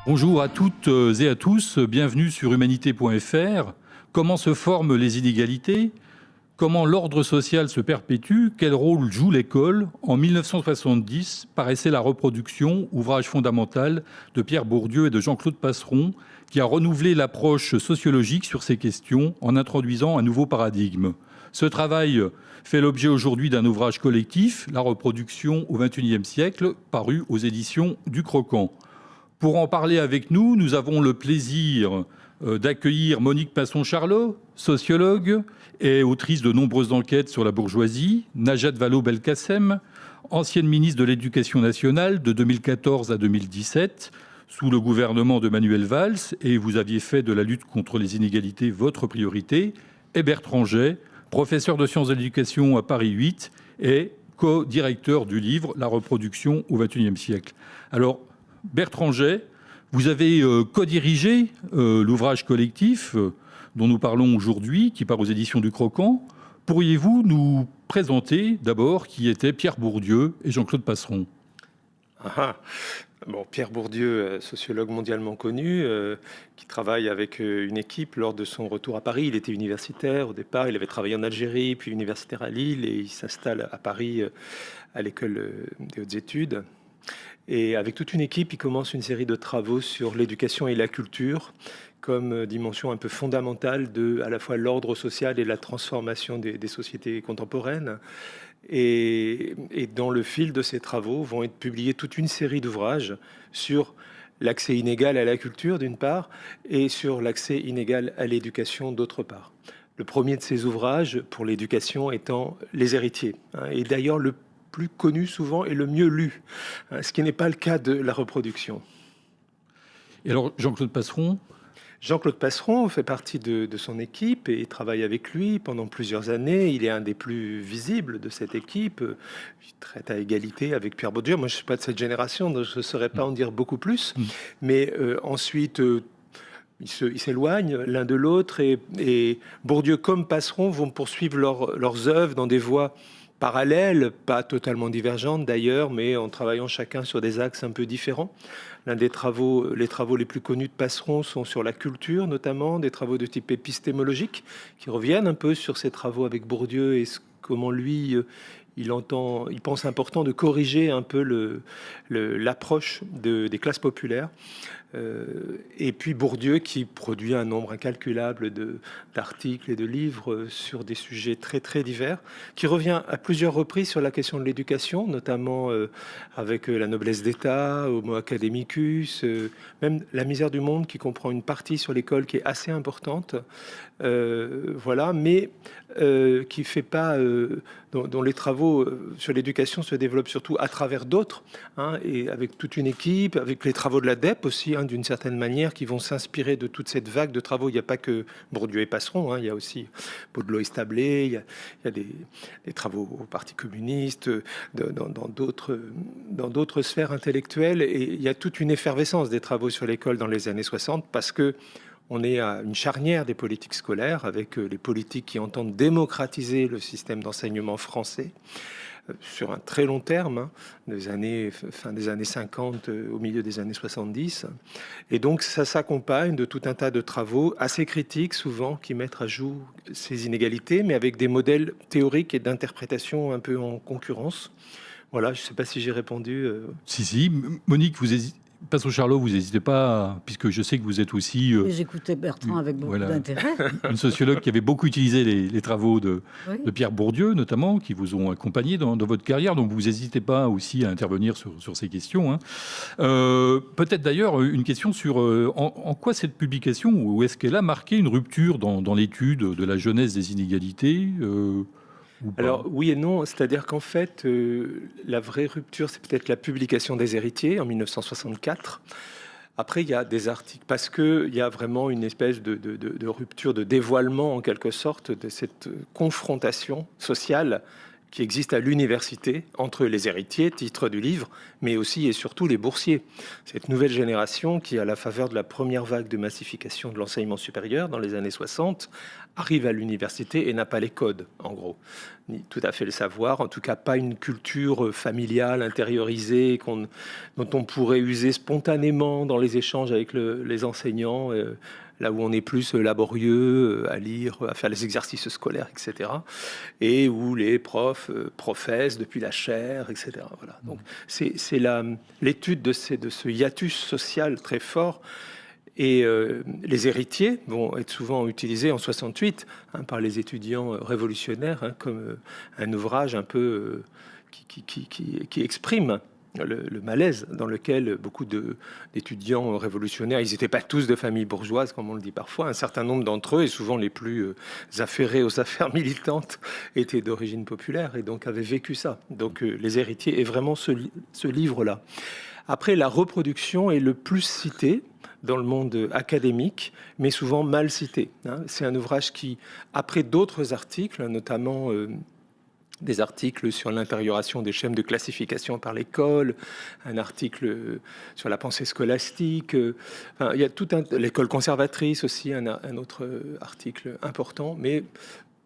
Bonjour à toutes et à tous, bienvenue sur humanité.fr. Comment se forment les inégalités? Comment l'ordre social se perpétue? Quel rôle joue l'école? En 1970 paraissait La Reproduction, ouvrage fondamental de Pierre Bourdieu et de Jean-Claude Passeron, qui a renouvelé l'approche sociologique sur ces questions en introduisant un nouveau paradigme. Ce travail fait l'objet aujourd'hui d'un ouvrage collectif, La Reproduction au XXIe siècle, paru aux éditions du Croquant. Pour en parler avec nous, nous avons le plaisir d'accueillir Monique Passon-Charlot, sociologue et autrice de nombreuses enquêtes sur la bourgeoisie, Najat Vallaud-Belkacem, ancienne ministre de l'Éducation nationale de 2014 à 2017, sous le gouvernement de Manuel Valls, et vous aviez fait de la lutte contre les inégalités votre priorité, et Bertrand Jay, professeur de sciences de l'éducation à Paris 8 et co-directeur du livre La Reproduction au XXIe siècle. Alors, Bertrand Jay, vous avez co-dirigé l'ouvrage collectif dont nous parlons aujourd'hui, qui part aux éditions du Croquant. Pourriez-vous nous présenter d'abord qui étaient Pierre Bourdieu et Jean-Claude Passeron? Bon, Pierre Bourdieu, sociologue mondialement connu, qui travaille avec une équipe lors de son retour à Paris. Il était universitaire au départ, il avait travaillé en Algérie, puis universitaire à Lille, et il s'installe à Paris à l'école des hautes études. Et avec toute une équipe, il commence une série de travaux sur l'éducation et la culture comme dimension un peu fondamentale de à la fois l'ordre social et la transformation des sociétés contemporaines. Et dans le fil de ces travaux vont être publiés toute une série d'ouvrages sur l'accès inégal à la culture d'une part et sur l'accès inégal à l'éducation d'autre part. Le premier de ces ouvrages pour l'éducation étant Les héritiers, et d'ailleurs le plus connu souvent et le mieux lu, ce qui n'est pas le cas de La Reproduction. Et alors, Jean-Claude Passeron? Jean-Claude Passeron fait partie de son équipe et travaille avec lui pendant plusieurs années. Il est un des plus visibles de cette équipe. Il traite à égalité avec Pierre Bourdieu. Moi, je ne suis pas de cette génération, donc je ne saurais pas en dire beaucoup plus. Mais ensuite... Ils s'éloignent l'un de l'autre et Bourdieu comme Passeron vont poursuivre leurs œuvres dans des voies parallèles, pas totalement divergentes d'ailleurs, mais en travaillant chacun sur des axes un peu différents. Les travaux les plus connus de Passeron sont sur la culture, notamment des travaux de type épistémologique, qui reviennent un peu sur ses travaux avec Bourdieu et comment lui... il pense important de corriger un peu l'approche des classes populaires. Et puis Bourdieu qui produit un nombre incalculable d'articles et de livres sur des sujets très très divers, qui revient à plusieurs reprises sur la question de l'éducation, notamment avec La noblesse d'État, Homo academicus, même La misère du monde qui comprend une partie sur l'école qui est assez importante, voilà, mais qui fait pas, dont les travaux sur l'éducation se développent surtout à travers d'autres, et avec toute une équipe, avec les travaux de l'ADEP aussi, d'une certaine manière, qui vont s'inspirer de toute cette vague de travaux. Il n'y a pas que Bourdieu et Passeron, il y a aussi Baudelot et Stablet, il y a des travaux au Parti communiste, dans d'autres sphères intellectuelles, et il y a toute une effervescence des travaux sur l'école dans les années 60, parce que on est à une charnière des politiques scolaires, avec les politiques qui entendent démocratiser le système d'enseignement français sur un très long terme, fin des années 50, au milieu des années 70. Et donc, ça s'accompagne de tout un tas de travaux assez critiques, souvent, qui mettent à jour ces inégalités, mais avec des modèles théoriques et d'interprétation un peu en concurrence. Voilà, je ne sais pas si j'ai répondu. Si. Monique, Passon-Charlot, vous n'hésitez pas, puisque je sais que vous êtes aussi... J'écoutais Bertrand avec beaucoup d'intérêt. Une sociologue qui avait beaucoup utilisé les travaux de Pierre Bourdieu, notamment, qui vous ont accompagné dans votre carrière. Donc, vous n'hésitez pas aussi à intervenir sur ces questions. Peut-être d'ailleurs une question sur en quoi cette publication, ou est-ce qu'elle a marqué une rupture dans l'étude de la jeunesse des inégalités Alors oui et non, c'est-à-dire qu'en fait, la vraie rupture, c'est peut-être la publication des héritiers en 1964. Après, il y a des articles, parce qu'il y a vraiment une espèce de rupture, de dévoilement en quelque sorte, de cette confrontation sociale qui existe à l'université entre les héritiers, titre du livre, mais aussi et surtout les boursiers. Cette nouvelle génération qui, à la faveur de la première vague de massification de l'enseignement supérieur dans les années 60, arrive à l'université et n'a pas les codes, en gros, ni tout à fait le savoir, en tout cas pas une culture familiale intériorisée dont on pourrait user spontanément dans les échanges avec les enseignants, là où on est plus laborieux à lire, à faire les exercices scolaires, etc. Et où les profs professent depuis la chaire, etc. Voilà. Donc c'est l'étude de ce hiatus social très fort. Et les héritiers vont être souvent utilisés en 68 par les étudiants révolutionnaires comme un ouvrage un peu qui exprime le malaise dans lequel beaucoup d'étudiants révolutionnaires, ils n'étaient pas tous de famille bourgeoise, comme on le dit parfois, un certain nombre d'entre eux, et souvent les plus affairés aux affaires militantes, étaient d'origine populaire et donc avaient vécu ça. Donc les héritiers, et vraiment ce livre-là. Après, la reproduction est le plus cité dans le monde académique, mais souvent mal cité. C'est un ouvrage qui, après d'autres articles, notamment des articles sur l'intérioration des schèmes de classification par l'école, un article sur la pensée scolastique, il y a tout l'école conservatrice aussi, un autre article important, mais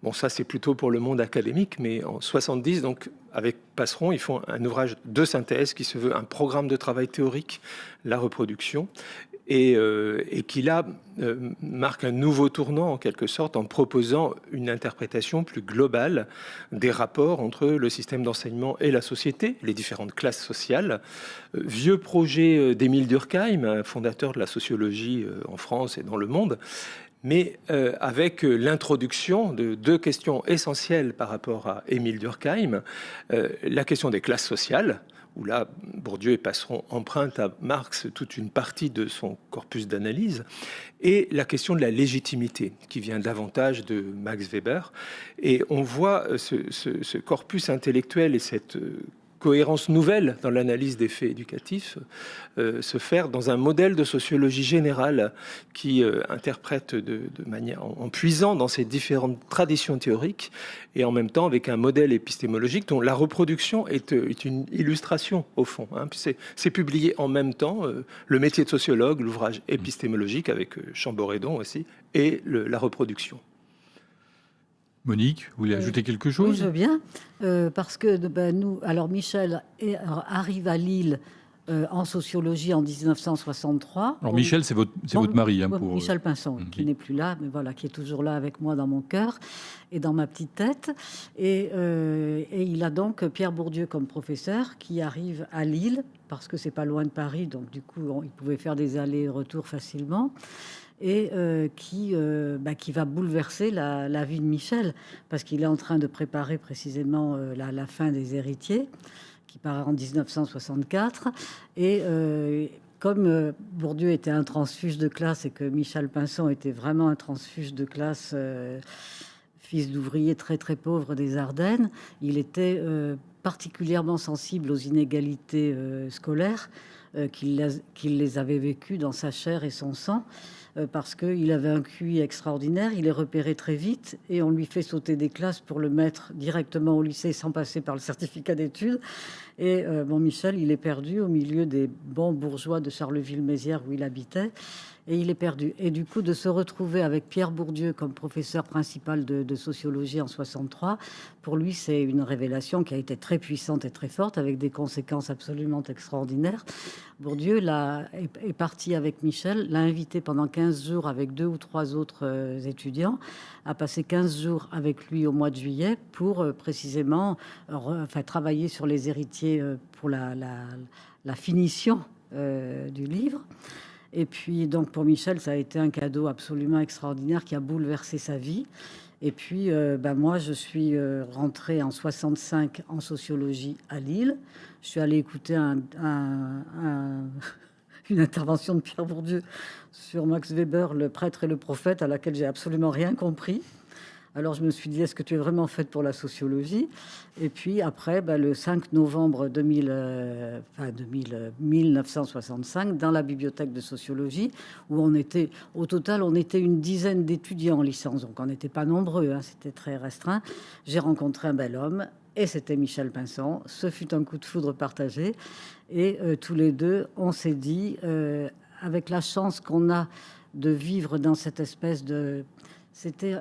bon, ça c'est plutôt pour le monde académique, mais en 70, donc avec Passeron, ils font un ouvrage de synthèse qui se veut un programme de travail théorique, la reproduction, et qui là marque un nouveau tournant en quelque sorte en proposant une interprétation plus globale des rapports entre le système d'enseignement et la société, les différentes classes sociales. Vieux projet d'Émile Durkheim, fondateur de la sociologie en France et dans le monde, mais avec l'introduction de deux questions essentielles par rapport à Émile Durkheim, la question des classes sociales, où là, Bourdieu et Passeron empruntent à Marx toute une partie de son corpus d'analyse, et la question de la légitimité, qui vient davantage de Max Weber. Et on voit ce corpus intellectuel et cette cohérence nouvelle dans l'analyse des faits éducatifs se faire dans un modèle de sociologie générale qui interprète de manière en puisant dans ces différentes traditions théoriques et en même temps avec un modèle épistémologique dont la reproduction est une illustration au fond. C'est publié en même temps le métier de sociologue, l'ouvrage épistémologique avec Chamboredon aussi et la reproduction. Monique, vous voulez ajouter quelque chose? Oui, je veux bien, parce que nous, alors Michel arrive à Lille en sociologie en 1963. Alors Michel, c'est votre mari. Pour... Michel Pinson, qui n'est plus là, mais voilà, qui est toujours là avec moi dans mon cœur et dans ma petite tête. Et il a donc Pierre Bourdieu comme professeur qui arrive à Lille, parce que c'est pas loin de Paris, donc du coup, il pouvait faire des allers-retours facilement. Et qui va bouleverser la vie de Michel, parce qu'il est en train de préparer précisément la fin des héritiers, qui part en 1964. Et comme Bourdieu était un transfuge de classe et que Michel Pinson était vraiment un transfuge de classe, fils d'ouvrier très très pauvre des Ardennes, il était particulièrement sensible aux inégalités scolaires qu'il les avait vécues dans sa chair et son sang. Parce qu'il avait un QI extraordinaire, il est repéré très vite et on lui fait sauter des classes pour le mettre directement au lycée sans passer par le certificat d'études. Et Michel, il est perdu au milieu des bons bourgeois de Charleville-Mézières où il habitait. Et il est perdu. Et du coup, de se retrouver avec Pierre Bourdieu comme professeur principal de sociologie en 63, pour lui, c'est une révélation qui a été très puissante et très forte, avec des conséquences absolument extraordinaires. Bourdieu est parti avec Michel, l'a invité pendant 15 jours avec 2 ou 3 autres étudiants, a passé 15 jours avec lui au mois de juillet pour précisément travailler sur les héritiers pour la finition du livre. Et puis, donc, pour Michel, ça a été un cadeau absolument extraordinaire qui a bouleversé sa vie. Et puis, moi, je suis rentrée en 65 en sociologie à Lille. Je suis allée écouter une intervention de Pierre Bourdieu sur Max Weber, le prêtre et le prophète, à laquelle j'ai absolument rien compris. Alors, je me suis dit, est-ce que tu es vraiment faite pour la sociologie? Et puis, après, le 5 novembre 1965, dans la bibliothèque de sociologie, où au total, on était une dizaine d'étudiants en licence. Donc, on n'était pas nombreux, c'était très restreint. J'ai rencontré un bel homme, et c'était Michel Pinson. Ce fut un coup de foudre partagé. Et tous les deux, on s'est dit, avec la chance qu'on a de vivre dans cette espèce de... C'était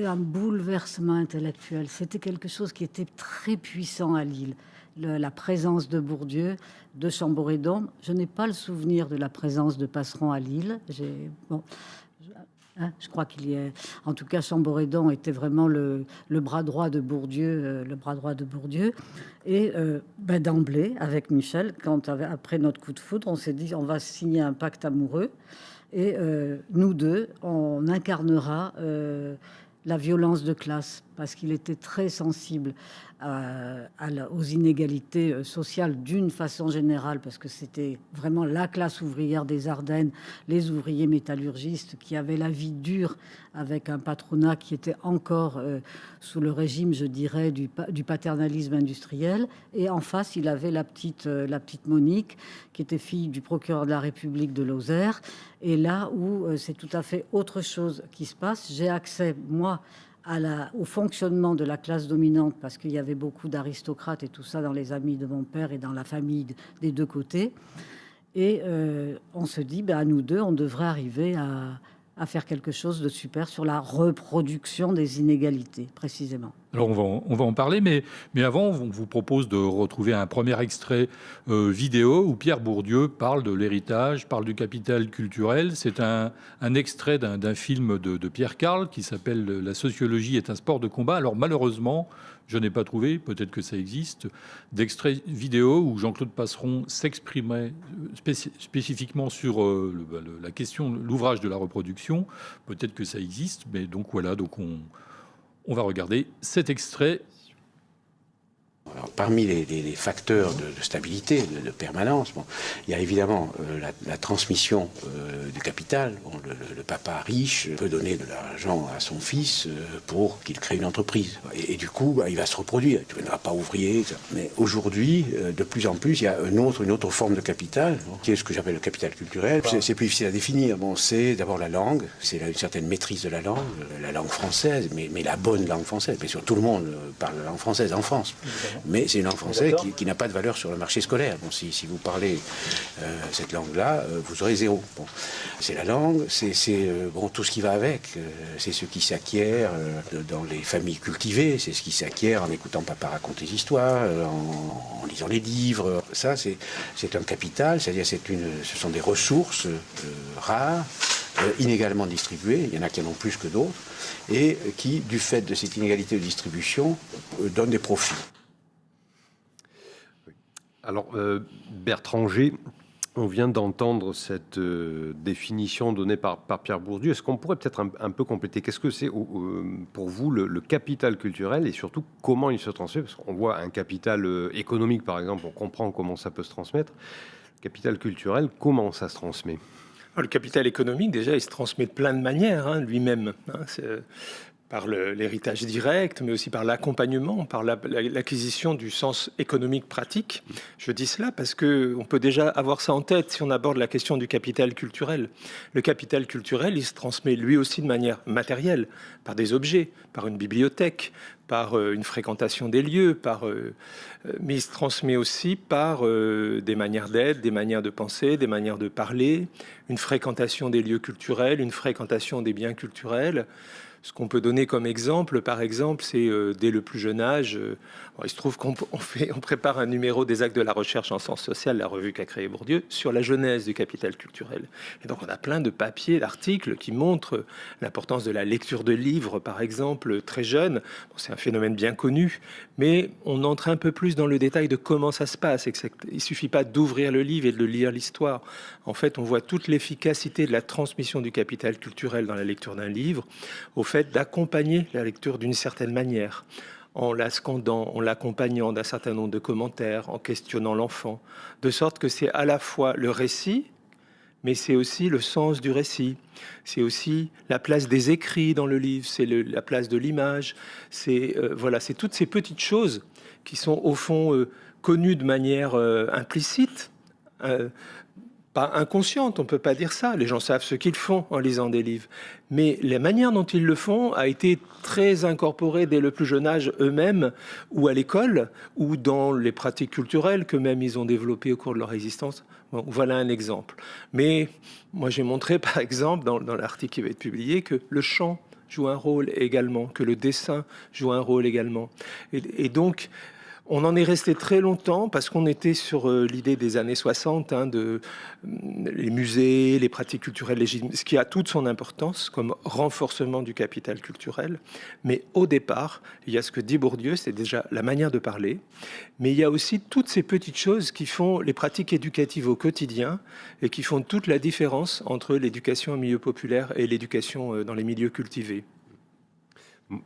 un bouleversement intellectuel. C'était quelque chose qui était très puissant à Lille. La présence de Bourdieu, de Chamboredon. Je n'ai pas le souvenir de la présence de Passeron à Lille. Je crois qu'il y a... En tout cas, Chamboredon était vraiment le bras droit de Bourdieu. Et d'emblée, avec Michel, après notre coup de foudre, on s'est dit on va signer un pacte amoureux. Et nous deux, on incarnera la violence de classe, parce qu'il était très sensible aux inégalités sociales d'une façon générale, parce que c'était vraiment la classe ouvrière des Ardennes, les ouvriers métallurgistes qui avaient la vie dure avec un patronat qui était encore sous le régime, je dirais, du paternalisme industriel. Et en face, il avait la petite Monique, qui était fille du procureur de la République de Lozère. Et là où c'est tout à fait autre chose qui se passe, j'ai accès, moi, au fonctionnement de la classe dominante, parce qu'il y avait beaucoup d'aristocrates et tout ça dans les amis de mon père et dans la famille des deux côtés. Et on se dit, à nous deux, on devrait arriver à faire quelque chose de super sur la reproduction des inégalités, précisément. Alors on va en parler, mais avant, on vous propose de retrouver un premier extrait vidéo où Pierre Bourdieu parle de l'héritage, parle du capital culturel. C'est un extrait d'un film de Pierre Carl qui s'appelle « La sociologie est un sport de combat ». Alors malheureusement, je n'ai pas trouvé, peut-être que ça existe, d'extrait vidéo où Jean-Claude Passeron s'exprimerait spécifiquement sur la question, l'ouvrage de la reproduction. Peut-être que ça existe, mais donc voilà, on va regarder cet extrait. Alors, parmi les facteurs de stabilité, de permanence, il y a évidemment la transmission du capital. Le papa riche peut donner de l'argent à son fils pour qu'il crée une entreprise. Et du coup, il va se reproduire. Tu ne deviendras pas ouvrier. Mais aujourd'hui, de plus en plus, il y a une autre forme de capital, qui est ce que j'appelle le capital culturel. C'est plus difficile à définir. C'est d'abord la langue. C'est une certaine maîtrise de la langue française, mais la bonne langue française. Bien sûr, tout le monde parle la langue française en France. Mais c'est une langue française qui n'a pas de valeur sur le marché scolaire. Si vous parlez cette langue-là, vous aurez zéro. C'est la langue, c'est tout ce qui va avec. C'est ce qui s'acquiert dans les familles cultivées, c'est ce qui s'acquiert en écoutant papa raconter des histoires, en lisant les livres. Ça, c'est un capital, c'est-à-dire ce sont des ressources rares, inégalement distribuées. Il y en a qui en ont plus que d'autres, et qui, du fait de cette inégalité de distribution, donnent des profits. Alors, Bertrand G, on vient d'entendre cette définition donnée par Pierre Bourdieu. Est-ce qu'on pourrait peut-être un peu compléter? Qu'est-ce que c'est pour vous le capital culturel, et surtout comment il se transmet? Parce qu'on voit un capital économique, par exemple, on comprend comment ça peut se transmettre. Le capital culturel, comment ça se transmet? Le capital économique, déjà, il se transmet de plein de manières, lui-même. Par l'héritage direct, mais aussi par l'accompagnement, par l'acquisition du sens économique pratique. Je dis cela parce qu'on peut déjà avoir ça en tête si on aborde la question du capital culturel. Le capital culturel, il se transmet lui aussi de manière matérielle, par des objets, par une bibliothèque, par une fréquentation des lieux, mais il se transmet aussi par des manières d'être, des manières de penser, des manières de parler, une fréquentation des lieux culturels, une fréquentation des biens culturels. Ce qu'on peut donner comme exemple, par exemple, c'est dès le plus jeune âge, il se trouve qu'on prépare un numéro des actes de la recherche en sciences sociales, la revue qu'a créée Bourdieu, sur la genèse du capital culturel. Et donc on a plein de papiers, d'articles qui montrent l'importance de la lecture de livres, par exemple, très jeune. C'est un phénomène bien connu, mais on entre un peu plus dans le détail de comment ça se passe. Il ne suffit pas d'ouvrir le livre et de lire l'histoire. En fait, on voit toute l'efficacité de la transmission du capital culturel dans la lecture d'un livre, au fait d'accompagner la lecture d'une certaine manière, en la scandant, en l'accompagnant d'un certain nombre de commentaires, en questionnant l'enfant, de sorte que c'est à la fois le récit, mais c'est aussi le sens du récit. C'est aussi la place des écrits dans le livre, c'est la place de l'image. C'est toutes ces petites choses qui sont au fond connues de manière implicite, pas inconsciente, on ne peut pas dire ça. Les gens savent ce qu'ils font en lisant des livres. Mais la manière dont ils le font a été très incorporée dès le plus jeune âge eux-mêmes, ou à l'école, ou dans les pratiques culturelles qu'eux-mêmes ils ont développées au cours de leur existence. Bon, voilà un exemple. Mais moi j'ai montré par exemple dans l'article qui va être publié que le chant joue un rôle également, que le dessin joue un rôle également. Et donc, on en est resté très longtemps parce qu'on était sur l'idée des années 60, les musées, les pratiques culturelles légitimes, ce qui a toute son importance comme renforcement du capital culturel. Mais au départ, il y a ce que dit Bourdieu, c'est déjà la manière de parler, mais il y a aussi toutes ces petites choses qui font les pratiques éducatives au quotidien et qui font toute la différence entre l'éducation en milieu populaire et l'éducation dans les milieux cultivés.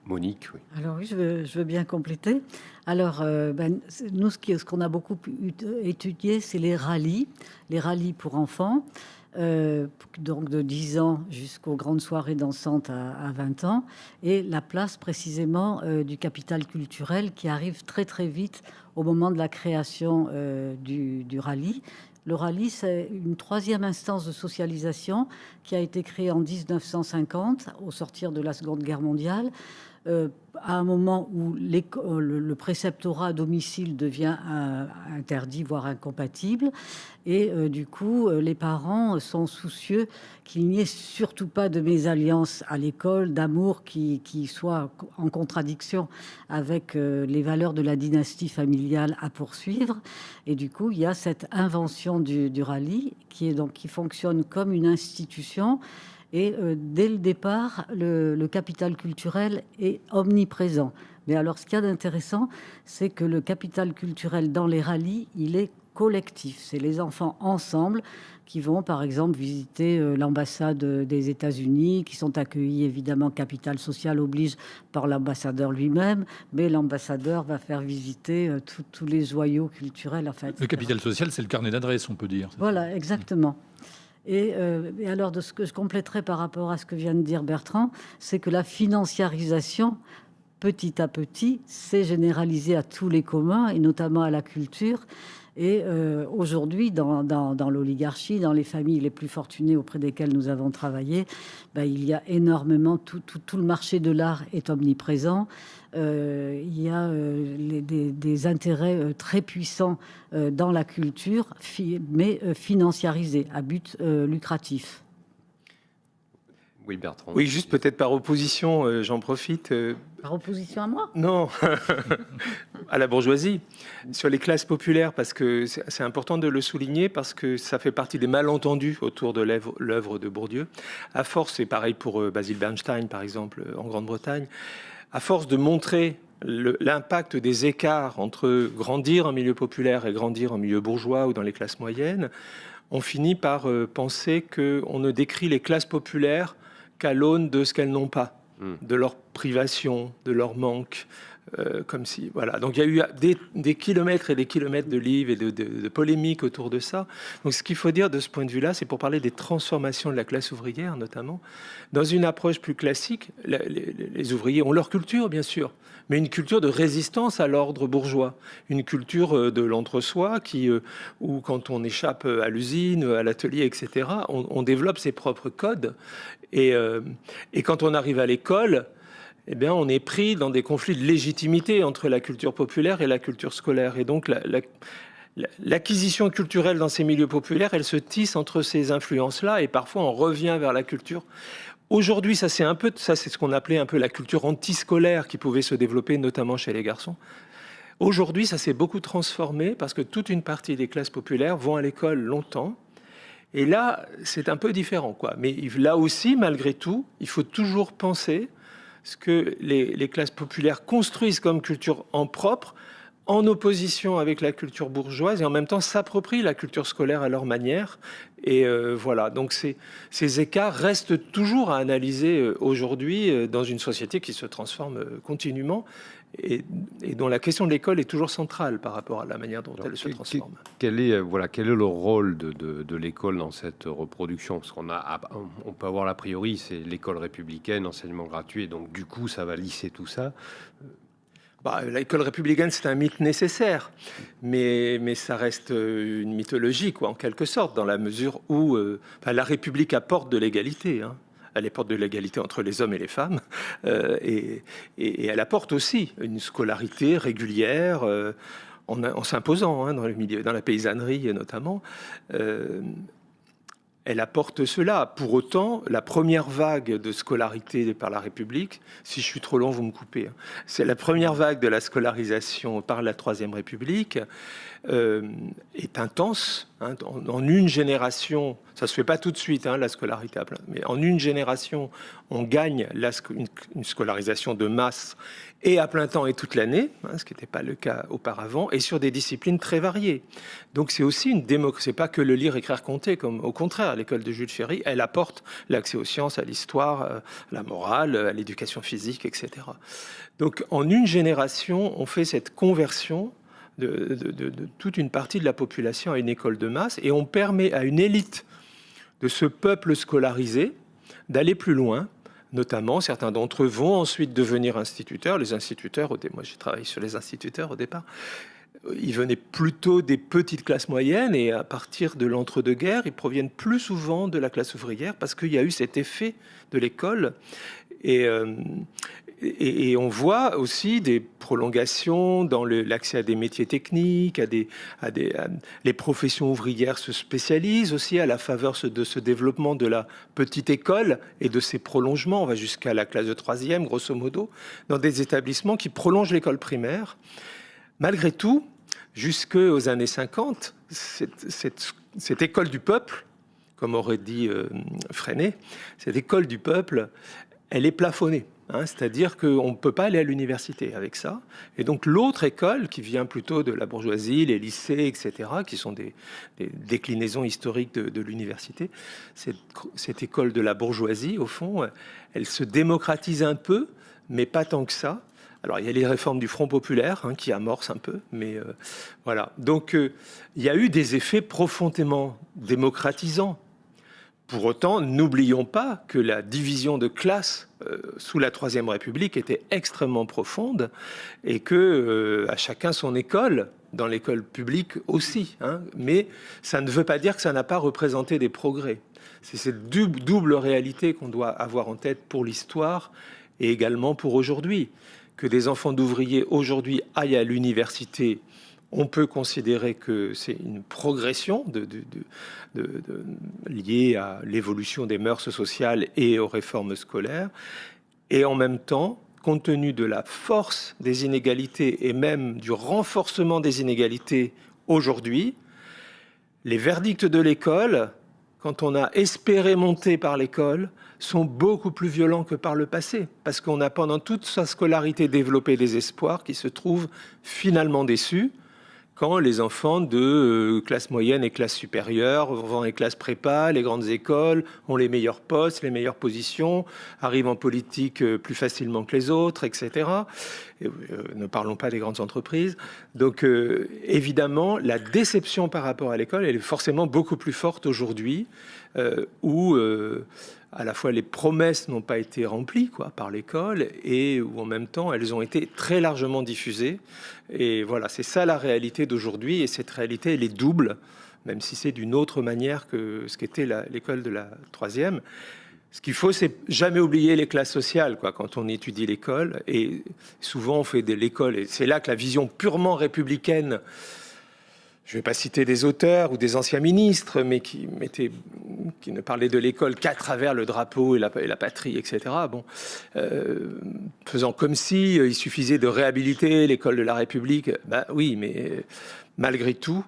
Monique, oui. Alors oui, je veux bien compléter. Alors, nous, ce qu'on a beaucoup étudié, c'est les rallyes pour enfants, donc de 10 ans jusqu'aux grandes soirées dansantes à 20 ans, et la place précisément du capital culturel qui arrive très très vite au moment de la création du rallye. Le rallye, c'est une troisième instance de socialisation qui a été créée en 1950, au sortir de la Seconde Guerre mondiale, à un moment où le préceptorat à domicile devient interdit, voire incompatible. Et du coup, les parents sont soucieux qu'il n'y ait surtout pas de mésalliance à l'école, d'amour qui soit en contradiction avec les valeurs de la dynastie familiale à poursuivre. Et du coup, il y a cette invention du rallye qui fonctionne comme une institution. Et dès le départ, le capital culturel est omniprésent. Mais alors, ce qu'il y a d'intéressant, c'est que le capital culturel dans les rallyes, il est collectif. C'est les enfants ensemble qui vont, par exemple, visiter l'ambassade des États-Unis, qui sont accueillis, évidemment, capital social oblige par l'ambassadeur lui-même, mais l'ambassadeur va faire visiter tous les joyaux culturels. Enfin, le capital social, c'est le carnet d'adresse, on peut dire. Voilà, exactement. Et alors, de ce que je compléterai par rapport à ce que vient de dire Bertrand, c'est que la financiarisation, petit à petit, s'est généralisée à tous les communs, et notamment à la culture. Et aujourd'hui, dans l'oligarchie, dans les familles les plus fortunées auprès desquelles nous avons travaillé, il y a énormément, tout le marché de l'art est omniprésent. Il y a des intérêts très puissants dans la culture, mais financiarisés, à but lucratif. Oui, Bertrand. Oui, juste peut-être par opposition, j'en profite. Par opposition à moi ? Non, à la bourgeoisie, sur les classes populaires, parce que c'est important de le souligner, parce que ça fait partie des malentendus autour de l'œuvre de Bourdieu. À force, c'est pareil pour Basil Bernstein, par exemple, en Grande-Bretagne, à force de montrer l'impact des écarts entre grandir en milieu populaire et grandir en milieu bourgeois ou dans les classes moyennes, on finit par penser qu'on ne décrit les classes populaires qu'à l'aune de ce qu'elles n'ont pas, de leur privation, de leur manque, comme si, voilà. Donc il y a eu des kilomètres et des kilomètres de livres et de polémiques autour de ça. Donc ce qu'il faut dire de ce point de vue-là, c'est pour parler des transformations de la classe ouvrière, notamment. Dans une approche plus classique, les ouvriers ont leur culture, bien sûr, mais une culture de résistance à l'ordre bourgeois, une culture de l'entre-soi où quand on échappe à l'usine, à l'atelier, etc., on développe ses propres codes. Et quand on arrive à l'école, eh bien, on est pris dans des conflits de légitimité entre la culture populaire et la culture scolaire. Et donc, l'acquisition culturelle dans ces milieux populaires, elle se tisse entre ces influences-là, et parfois on revient vers la culture. Aujourd'hui, ça c'est ce qu'on appelait un peu la culture antiscolaire qui pouvait se développer, notamment chez les garçons. Aujourd'hui, ça s'est beaucoup transformé parce que toute une partie des classes populaires vont à l'école longtemps. Et là, c'est un peu différent, quoi. Mais là aussi, malgré tout, il faut toujours penser ce que les classes populaires construisent comme culture en propre, en opposition avec la culture bourgeoise, et en même temps s'approprient la culture scolaire à leur manière. Et voilà, donc ces écarts restent toujours à analyser aujourd'hui dans une société qui se transforme continuellement et dont la question de l'école est toujours centrale par rapport à la manière dont elle se transforme. Quel est le rôle de l'école dans cette reproduction ? Parce on peut avoir l'a priori, c'est l'école républicaine, enseignement gratuit, et donc du coup ça va lisser tout ça. L'école républicaine, c'est un mythe nécessaire, mais ça reste une mythologie, quoi, en quelque sorte, dans la mesure où la République apporte de l'égalité. Hein. Elle apporte de l'égalité entre les hommes et les femmes, et elle apporte aussi une scolarité régulière, en s'imposant dans le milieu, dans la paysannerie notamment. Elle apporte cela. Pour autant, la première vague de scolarité par la République, si je suis trop long, vous me coupez, c'est la première vague de la scolarisation par la Troisième République, est intense. En une génération, ça ne se fait pas tout de suite, la scolarité à plein, mais en une génération, on gagne une scolarisation de masse et à plein temps et toute l'année, ce qui n'était pas le cas auparavant, et sur des disciplines très variées. Donc c'est aussi une démocratie, c'est pas que le lire, écrire, compter, comme au contraire, l'école de Jules Ferry, elle apporte l'accès aux sciences, à l'histoire, à la morale, à l'éducation physique, etc. Donc en une génération, on fait cette conversion de toute une partie de la population à une école de masse, et on permet à une élite de ce peuple scolarisé d'aller plus loin. Notamment, certains d'entre eux vont ensuite devenir instituteurs. Les instituteurs, moi j'ai travaillé sur les instituteurs au départ, ils venaient plutôt des petites classes moyennes, et à partir de l'entre-deux-guerres, ils proviennent plus souvent de la classe ouvrière, parce qu'il y a eu cet effet de l'école. Et on voit aussi des prolongations dans l'accès à des métiers techniques, les professions ouvrières se spécialisent aussi à la faveur de ce développement de la petite école et de ses prolongements. On va jusqu'à la classe de 3e, grosso modo, dans des établissements qui prolongent l'école primaire. Malgré tout, jusqu'aux années 50, cette école du peuple, comme aurait dit Freinet, cette école du peuple, elle est plafonnée. C'est-à-dire qu'on ne peut pas aller à l'université avec ça. Et donc l'autre école, qui vient plutôt de la bourgeoisie, les lycées, etc., qui sont des déclinaisons historiques de l'université, cette école de la bourgeoisie, au fond, elle se démocratise un peu, mais pas tant que ça. Alors il y a les réformes du Front populaire qui amorcent un peu, mais voilà. Donc il y a eu des effets profondément démocratisants. Pour autant, n'oublions pas que la division de classe sous la Troisième République était extrêmement profonde, et que à chacun son école, dans l'école publique aussi. Mais ça ne veut pas dire que ça n'a pas représenté des progrès. C'est cette double réalité qu'on doit avoir en tête pour l'histoire et également pour aujourd'hui. Que des enfants d'ouvriers aujourd'hui aillent à l'université, on peut considérer que c'est une progression liée à l'évolution des mœurs sociales et aux réformes scolaires. Et en même temps, compte tenu de la force des inégalités et même du renforcement des inégalités aujourd'hui, les verdicts de l'école, quand on a espéré monter par l'école, sont beaucoup plus violents que par le passé. Parce qu'on a pendant toute sa scolarité développé des espoirs qui se trouvent finalement déçus quand les enfants de classe moyenne et classe supérieure vont dans les classes prépa, les grandes écoles, ont les meilleurs postes, les meilleures positions, arrivent en politique plus facilement que les autres, etc. Et, ne parlons pas des grandes entreprises. Donc évidemment, la déception par rapport à l'école, elle est forcément beaucoup plus forte aujourd'hui, où à la fois les promesses n'ont pas été remplies par l'école, et où en même temps elles ont été très largement diffusées. Et voilà, c'est ça la réalité d'aujourd'hui, et cette réalité elle est double, même si c'est d'une autre manière que ce qu'était l'école de la troisième. Ce qu'il faut, c'est jamais oublier les classes sociales, quand on étudie l'école. Et souvent on fait de l'école, et c'est là que la vision purement républicaine, je ne vais pas citer des auteurs ou des anciens ministres, mais qui ne parlaient de l'école qu'à travers le drapeau et la patrie, etc. Faisant comme si il suffisait de réhabiliter l'école de la République. Oui, mais malgré tout,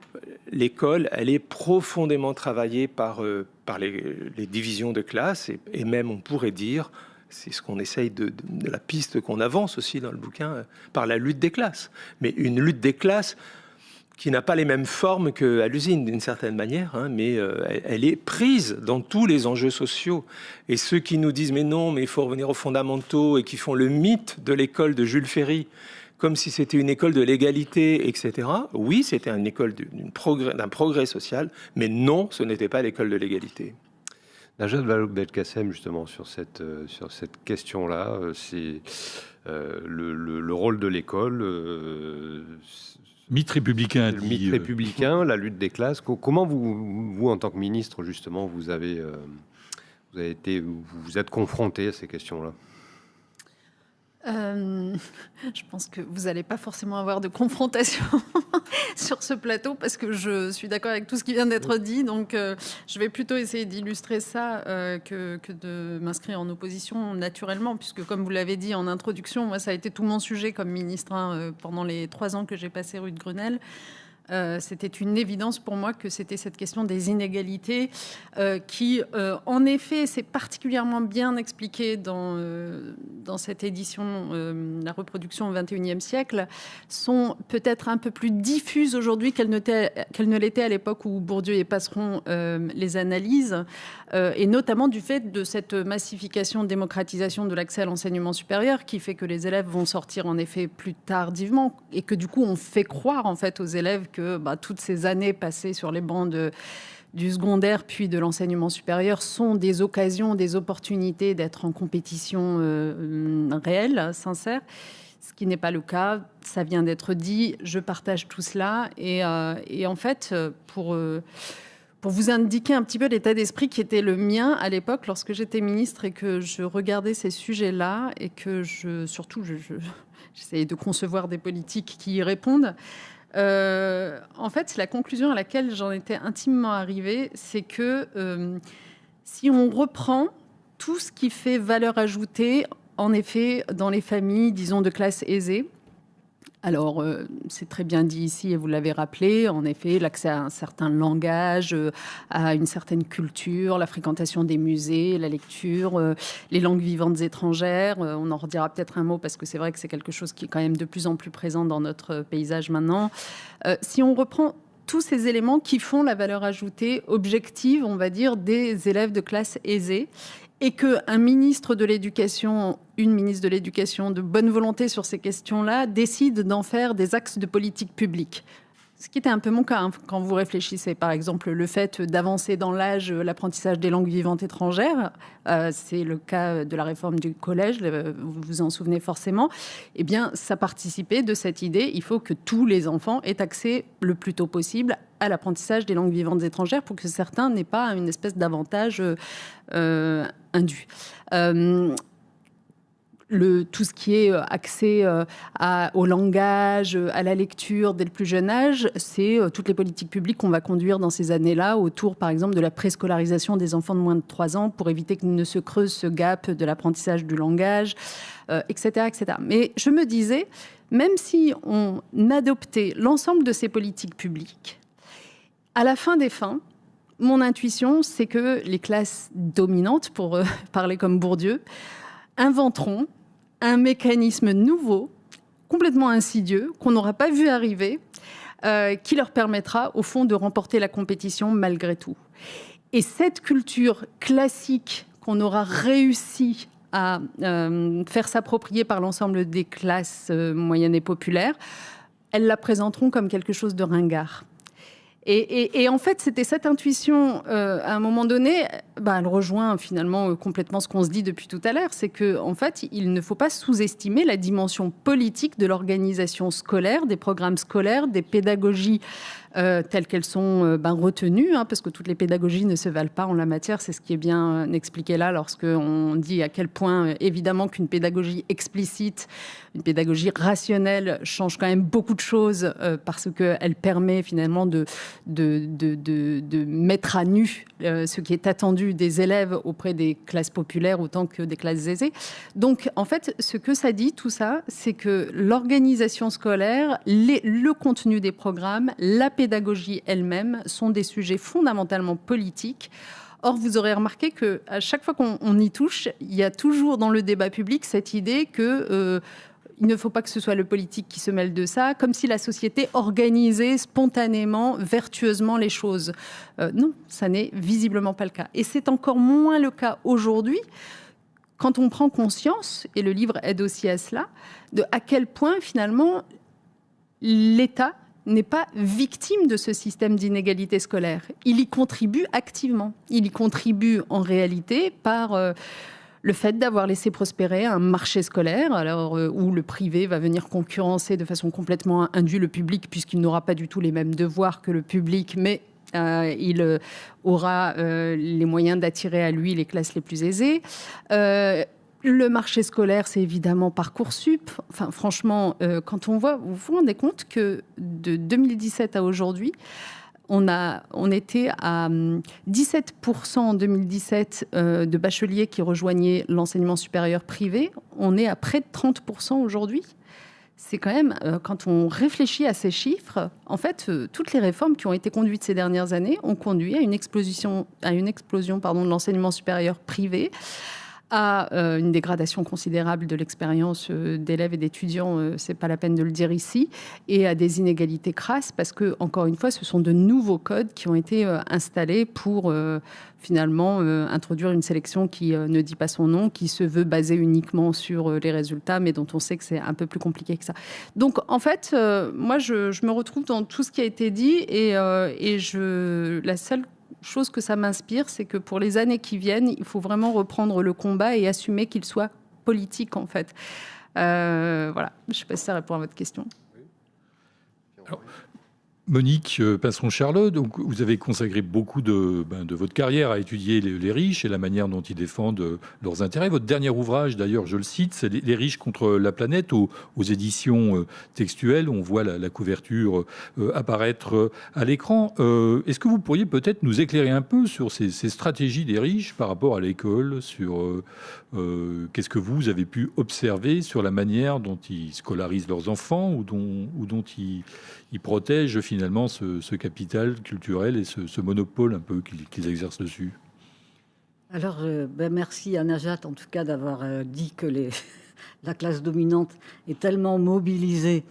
l'école, elle est profondément travaillée par les divisions de classe, et même, on pourrait dire, c'est ce qu'on essaye de la piste qu'on avance aussi dans le bouquin, par la lutte des classes. Mais une lutte des classes qui n'a pas les mêmes formes qu'à l'usine, d'une certaine manière, mais elle est prise dans tous les enjeux sociaux. Et ceux qui nous disent « mais non, mais il faut revenir aux fondamentaux » et qui font le mythe de l'école de Jules Ferry, comme si c'était une école de l'égalité, etc. Oui, c'était une école d'un progrès social, mais non, ce n'était pas l'école de l'égalité. Najat Vallaud-Belkacem, justement, sur cette question-là, c'est le rôle de l'école, mythe républicain. le mythe républicain, la lutte des classes. Comment vous, en tant que ministre, justement, vous êtes confronté à ces questions-là? Je pense que vous n'allez pas forcément avoir de confrontation sur ce plateau parce que je suis d'accord avec tout ce qui vient d'être dit. Donc, je vais plutôt essayer d'illustrer ça que de m'inscrire en opposition naturellement, puisque comme vous l'avez dit en introduction, moi, ça a été tout mon sujet comme ministre pendant les 3 ans que j'ai passé rue de Grenelle. C'était une évidence pour moi que c'était cette question des inégalités qui, en effet, c'est particulièrement bien expliqué dans cette édition, la reproduction au XXIe siècle, sont peut-être un peu plus diffuses aujourd'hui qu'elles ne l'étaient à l'époque où Bourdieu et Passeron les analysent, et notamment du fait de cette massification, démocratisation de l'accès à l'enseignement supérieur qui fait que les élèves vont sortir en effet plus tardivement et que du coup on fait croire en fait aux élèves que toutes ces années passées sur les bancs du secondaire puis de l'enseignement supérieur sont des occasions, des opportunités d'être en compétition réelle, sincère. Ce qui n'est pas le cas, ça vient d'être dit, je partage tout cela. Et en fait, pour vous indiquer un petit peu l'état d'esprit qui était le mien à l'époque lorsque j'étais ministre et que je regardais ces sujets-là et que j'essayais de concevoir des politiques qui y répondent. En fait, la conclusion à laquelle j'en étais intimement arrivée, c'est que si on reprend tout ce qui fait valeur ajoutée, en effet, dans les familles, disons, de classe aisée, alors c'est très bien dit ici et vous l'avez rappelé, en effet, l'accès à un certain langage, à une certaine culture, la fréquentation des musées, la lecture, les langues vivantes étrangères, on en redira peut-être un mot parce que c'est vrai que c'est quelque chose qui est quand même de plus en plus présent dans notre paysage maintenant. Si on reprend tous ces éléments qui font la valeur ajoutée objective, on va dire, des élèves de classe aisée, et qu'un ministre de l'Éducation, une ministre de l'Éducation de bonne volonté sur ces questions-là, décide d'en faire des axes de politique publique. Ce qui était un peu mon cas, quand vous réfléchissez, par exemple, le fait d'avancer dans l'âge l'apprentissage des langues vivantes étrangères, c'est le cas de la réforme du collège, vous vous en souvenez forcément, eh bien, ça participait de cette idée, il faut que tous les enfants aient accès le plus tôt possible à l'apprentissage des langues vivantes étrangères pour que certains n'aient pas une espèce d'avantage indu. Tout ce qui est accès au langage, à la lecture dès le plus jeune âge, c'est toutes les politiques publiques qu'on va conduire dans ces années-là autour, par exemple, de la préscolarisation des enfants de moins de 3 ans pour éviter qu'il ne se creuse ce gap de l'apprentissage du langage, etc., etc. Mais je me disais, même si on adoptait l'ensemble de ces politiques publiques, à la fin des fins, mon intuition, c'est que les classes dominantes, pour parler comme Bourdieu, inventeront un mécanisme nouveau, complètement insidieux, qu'on n'aura pas vu arriver, qui leur permettra, au fond, de remporter la compétition malgré tout. Et cette culture classique qu'on aura réussi à faire s'approprier par l'ensemble des classes moyennes et populaires, elles la présenteront comme quelque chose de ringard. Et en fait, c'était cette intuition, à un moment donné, elle rejoint finalement complètement ce qu'on se dit depuis tout à l'heure, c'est qu'en fait, il ne faut pas sous-estimer la dimension politique de l'organisation scolaire, des programmes scolaires, des pédagogies telles qu'elles sont retenues, parce que toutes les pédagogies ne se valent pas en la matière. C'est ce qui est bien expliqué là lorsqu'on dit à quel point, évidemment, qu'une pédagogie explicite, une pédagogie rationnelle change quand même beaucoup de choses parce qu'elle permet finalement de mettre à nu ce qui est attendu des élèves auprès des classes populaires autant que des classes aisées. Donc, en fait, ce que ça dit, tout ça, c'est que l'organisation scolaire, le contenu des programmes, la pédagogie elle-même sont des sujets fondamentalement politiques. Or, vous aurez remarqué qu'à chaque fois qu'on y touche, il y a toujours dans le débat public cette idée que il ne faut pas que ce soit le politique qui se mêle de ça, comme si la société organisait spontanément, vertueusement les choses. Non, ça n'est visiblement pas le cas. Et c'est encore moins le cas aujourd'hui, quand on prend conscience, et le livre aide aussi à cela, de à quel point finalement l'État n'est pas victime de ce système d'inégalité scolaire. Il y contribue activement. Il y contribue en réalité par le fait d'avoir laissé prospérer un marché scolaire, alors où le privé va venir concurrencer de façon complètement indue le public, puisqu'il n'aura pas du tout les mêmes devoirs que le public, mais il aura les moyens d'attirer à lui les classes les plus aisées. Le marché scolaire, c'est évidemment Parcoursup. Enfin, franchement, quand on voit, vous vous rendez compte que de 2017 à aujourd'hui, on était à 17% en 2017 de bacheliers qui rejoignaient l'enseignement supérieur privé. On est à près de 30% aujourd'hui. C'est quand même, quand on réfléchit à ces chiffres, en fait, toutes les réformes qui ont été conduites ces dernières années ont conduit à une explosion de l'enseignement supérieur privé, à une dégradation considérable de l'expérience d'élèves et d'étudiants, c'est pas la peine de le dire ici, et à des inégalités crasses, parce que, encore une fois, ce sont de nouveaux codes qui ont été installés pour finalement introduire une sélection qui ne dit pas son nom, qui se veut basée uniquement sur les résultats, mais dont on sait que c'est un peu plus compliqué que ça. Donc, en fait, moi, je me retrouve dans tout ce qui a été dit, et la seule chose que ça m'inspire, c'est que pour les années qui viennent, il faut vraiment reprendre le combat et assumer qu'il soit politique, en fait. Voilà, je ne sais pas si ça répond à votre question. Alors, Monique Pinceron-Charlot, donc vous avez consacré beaucoup de votre carrière à étudier les riches et la manière dont ils défendent leurs intérêts. Votre dernier ouvrage, d'ailleurs, je le cite, c'est Les riches contre la planète, aux éditions textuelles. On voit la couverture apparaître à l'écran. Est-ce que vous pourriez peut-être nous éclairer un peu sur ces stratégies des riches par rapport à l'école, sur qu'est-ce que vous avez pu observer sur la manière dont ils scolarisent leurs enfants ou dont ils protègent finalement ce capital culturel et ce monopole un peu qu'ils exercent dessus? Alors, merci à Najat, en tout cas, d'avoir dit que la classe dominante est tellement mobilisée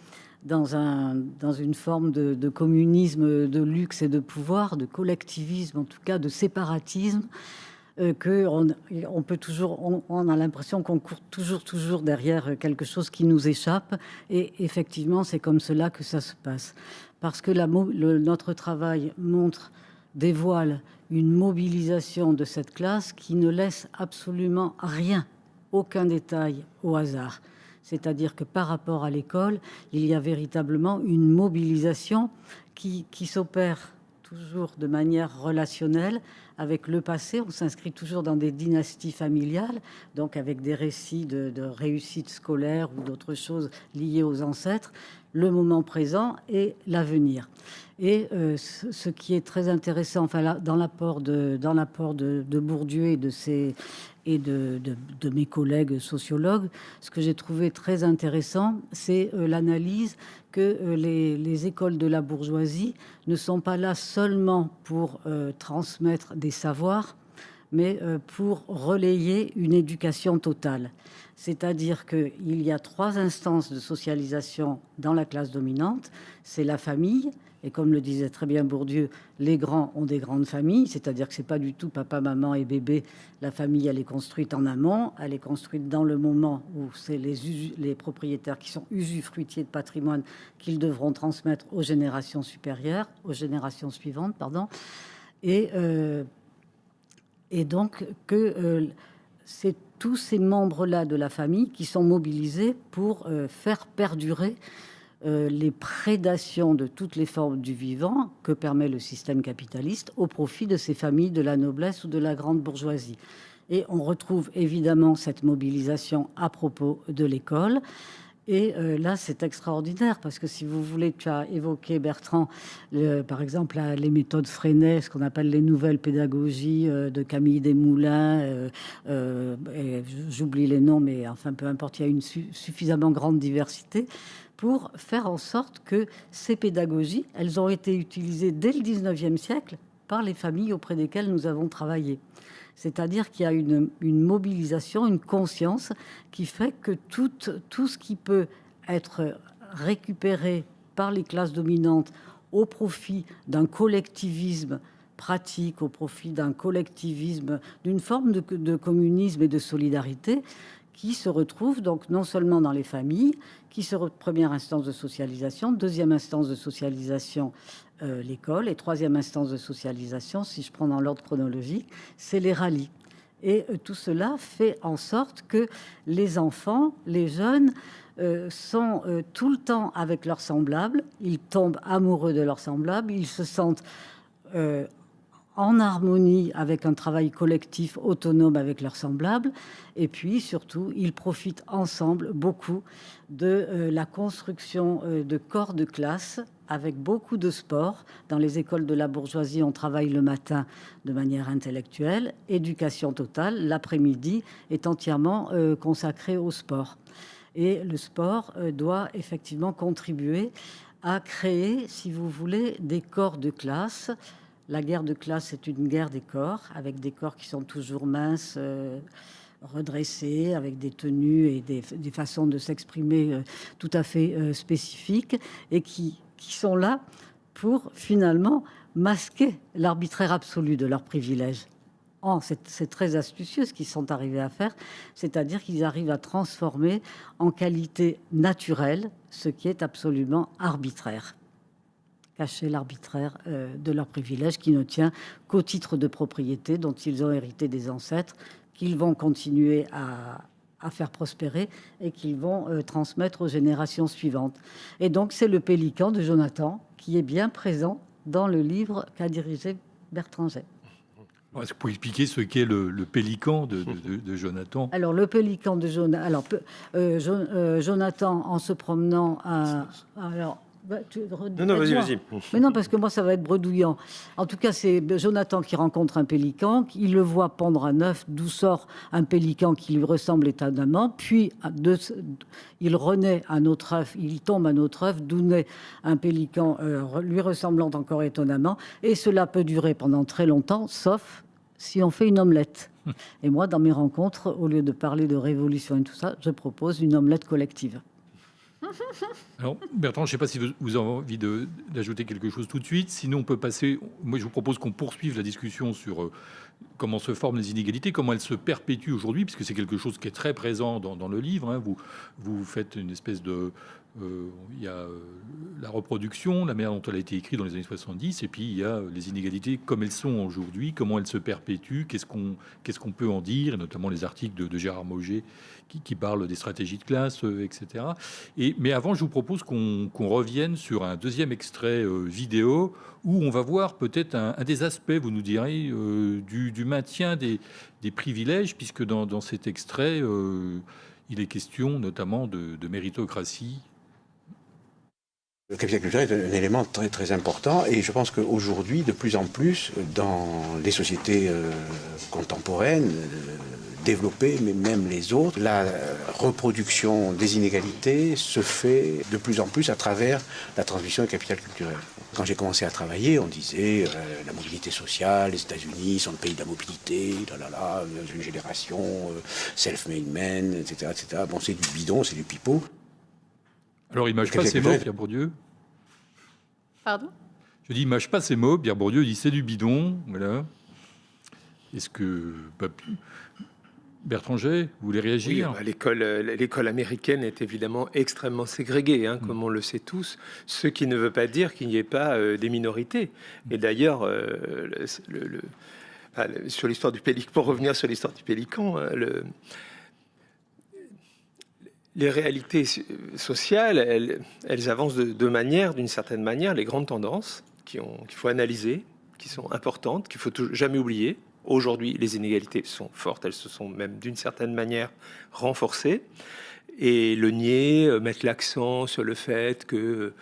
dans une forme de communisme, de luxe et de pouvoir, de collectivisme, en tout cas de séparatisme, on a l'impression qu'on court toujours derrière quelque chose qui nous échappe. Et effectivement, c'est comme cela que ça se passe. Parce que notre travail dévoile une mobilisation de cette classe qui ne laisse absolument rien, aucun détail au hasard. C'est-à-dire que par rapport à l'école, il y a véritablement une mobilisation qui s'opère toujours de manière relationnelle avec le passé. On s'inscrit toujours dans des dynasties familiales, donc avec des récits de réussite scolaire ou d'autres choses liées aux ancêtres, le moment présent et l'avenir. Et ce qui est très intéressant, dans l'apport de Bourdieu et de mes collègues sociologues, ce que j'ai trouvé très intéressant, c'est l'analyse que les écoles de la bourgeoisie ne sont pas là seulement pour transmettre des savoirs, mais pour relayer une éducation totale. C'est-à-dire qu'il y a 3 instances de socialisation dans la classe dominante. C'est la famille, et comme le disait très bien Bourdieu, les grands ont des grandes familles, c'est-à-dire que c'est pas du tout papa, maman et bébé. La famille, elle est construite en amont, elle est construite dans le moment où c'est les propriétaires qui sont usufruitiers de patrimoine qu'ils devront transmettre aux générations supérieures, aux générations suivantes, pardon. Et donc c'est tous ces membres-là de la famille qui sont mobilisés pour faire perdurer les prédations de toutes les formes du vivant que permet le système capitaliste au profit de ces familles de la noblesse ou de la grande bourgeoisie. Et on retrouve évidemment cette mobilisation à propos de l'école. Et là, c'est extraordinaire parce que si vous voulez, tu as évoqué, Bertrand, par exemple, les méthodes Freinet, ce qu'on appelle les nouvelles pédagogies de Camille Desmoulins. J'oublie les noms, mais enfin, peu importe, il y a une suffisamment grande diversité pour faire en sorte que ces pédagogies, elles ont été utilisées dès le 19e siècle par les familles auprès desquelles nous avons travaillé. C'est-à-dire qu'il y a une mobilisation, une conscience qui fait que tout ce qui peut être récupéré par les classes dominantes au profit d'un collectivisme pratique, au profit d'un collectivisme, d'une forme de communisme et de solidarité qui se retrouvent donc non seulement dans les familles, première instance de socialisation, deuxième instance de socialisation, l'école, et troisième instance de socialisation, si je prends dans l'ordre chronologique, c'est les rallyes. Et tout cela fait en sorte que les enfants, les jeunes, sont tout le temps avec leurs semblables, ils tombent amoureux de leurs semblables, ils se sentent en harmonie avec un travail collectif autonome avec leurs semblables, et puis surtout ils profitent ensemble beaucoup de la construction de corps de classe avec beaucoup de sport. Dans les écoles de la bourgeoisie, on travaille le matin de manière intellectuelle, éducation totale, l'après-midi est entièrement consacré au sport. Et le sport doit effectivement contribuer à créer, si vous voulez, des corps de classe. La guerre de classe est une guerre des corps, avec des corps qui sont toujours minces, redressés, avec des tenues et des façons de s'exprimer tout à fait spécifiques, et qui sont là pour finalement masquer l'arbitraire absolu de leurs privilèges. C'est très astucieux ce qu'ils sont arrivés à faire, c'est-à-dire qu'ils arrivent à transformer en qualité naturelle ce qui est absolument arbitraire. Cacher l'arbitraire de leur privilège qui ne tient qu'au titre de propriété dont ils ont hérité des ancêtres, qu'ils vont continuer à faire prospérer et qu'ils vont transmettre aux générations suivantes. Et donc c'est le pélican de Jonathan qui est bien présent dans le livre qu'a dirigé Bertranger. Est-ce que vous pouvez expliquer ce qu'est le pélican de Jonathan? Alors, le pélican de Jonathan, Jonathan, en se promenant Non, vas-y. Mais non, parce que moi, ça va être bredouillant. En tout cas, c'est Jonathan qui rencontre un pélican, il le voit pondre un œuf, d'où sort un pélican qui lui ressemble étonnamment, puis il renaît un autre œuf, il tombe un autre œuf, d'où naît un pélican lui ressemblant encore étonnamment, et cela peut durer pendant très longtemps, sauf si on fait une omelette. Et moi, dans mes rencontres, au lieu de parler de révolution et tout ça, je propose une omelette collective. Alors, Bertrand, je ne sais pas si vous avez envie d'ajouter quelque chose tout de suite. Sinon, on peut passer. Moi, je vous propose qu'on poursuive la discussion sur comment se forment les inégalités, comment elles se perpétuent aujourd'hui, puisque c'est quelque chose qui est très présent dans le livre. Hein. Vous faites une espèce de. Il y a la reproduction, la manière dont elle a été écrite dans les années 70, et puis il y a les inégalités comme elles sont aujourd'hui, comment elles se perpétuent, qu'est-ce qu'on peut en dire, et notamment les articles de Gérard Mauger qui parlent des stratégies de classe, etc. Mais avant, je vous propose qu'on revienne sur un deuxième extrait vidéo où on va voir peut-être un des aspects, vous nous direz, du maintien des privilèges, puisque dans cet extrait, il est question notamment de méritocratie. Le capital culturel est un élément très très important, et je pense qu'aujourd'hui, de plus en plus, dans les sociétés contemporaines, développées, mais même les autres, la reproduction des inégalités se fait de plus en plus à travers la transmission du capital culturel. Quand j'ai commencé à travailler, on disait la mobilité sociale, les États-Unis sont le pays de la mobilité, une génération, self-made men, etc., etc. Bon, c'est du bidon, c'est du pipeau. Alors, il mâche pas ses mots, Pierre Bourdieu. Pardon ? Je dis, il mâche pas ses mots. Pierre Bourdieu dit, c'est du bidon. Voilà. Est-ce que Bertranger, vous voulez réagir ? Oui, l'école américaine est évidemment extrêmement ségrégée, comme on le sait tous. Ce qui ne veut pas dire qu'il n'y ait pas des minorités. Et d'ailleurs, sur l'histoire du pélican, pour revenir sur l'histoire du pélican, les réalités sociales, elles avancent d'une certaine manière, les grandes tendances qu'il faut analyser, qui sont importantes, qu'il faut jamais oublier. Aujourd'hui, les inégalités sont fortes, elles se sont même d'une certaine manière renforcées. Et le nier, mettre l'accent sur le fait que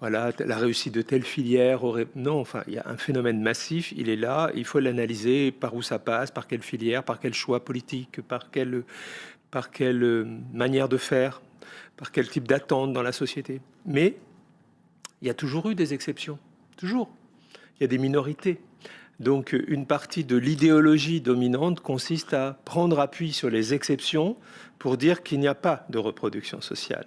la réussite de telle filière aurait... Non, enfin, il y a un phénomène massif, il est là, il faut l'analyser, par où ça passe, par quelle filière, par quel choix politique, par quelle manière de faire, par quel type d'attente dans la société. Mais il y a toujours eu des exceptions, toujours. Il y a des minorités. Donc une partie de l'idéologie dominante consiste à prendre appui sur les exceptions pour dire qu'il n'y a pas de reproduction sociale,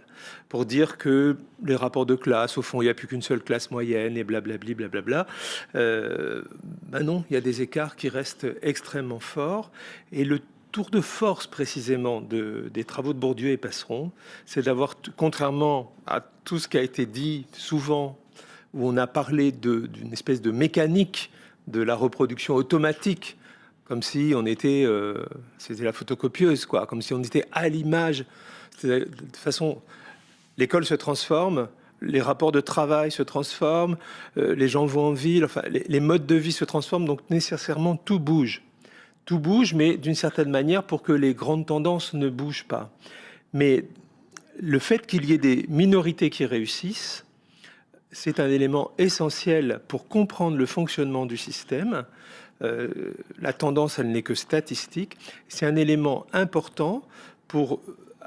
pour dire que les rapports de classe, au fond, il n'y a plus qu'une seule classe moyenne et blablabli, blablabla. Non, il y a des écarts qui restent extrêmement forts. Et le tour de force précisément des travaux de Bourdieu et Passeron, c'est d'avoir, contrairement à tout ce qui a été dit souvent, où on a parlé d'une espèce de mécanique de la reproduction automatique, comme si on était, c'était la photocopieuse, quoi, comme si on était à l'image. De toute façon, l'école se transforme, les rapports de travail se transforment, les gens vont en ville, enfin, les modes de vie se transforment, donc nécessairement tout bouge. Tout bouge, mais d'une certaine manière pour que les grandes tendances ne bougent pas. Mais le fait qu'il y ait des minorités qui réussissent, c'est un élément essentiel pour comprendre le fonctionnement du système. La tendance, elle n'est que statistique. C'est un élément important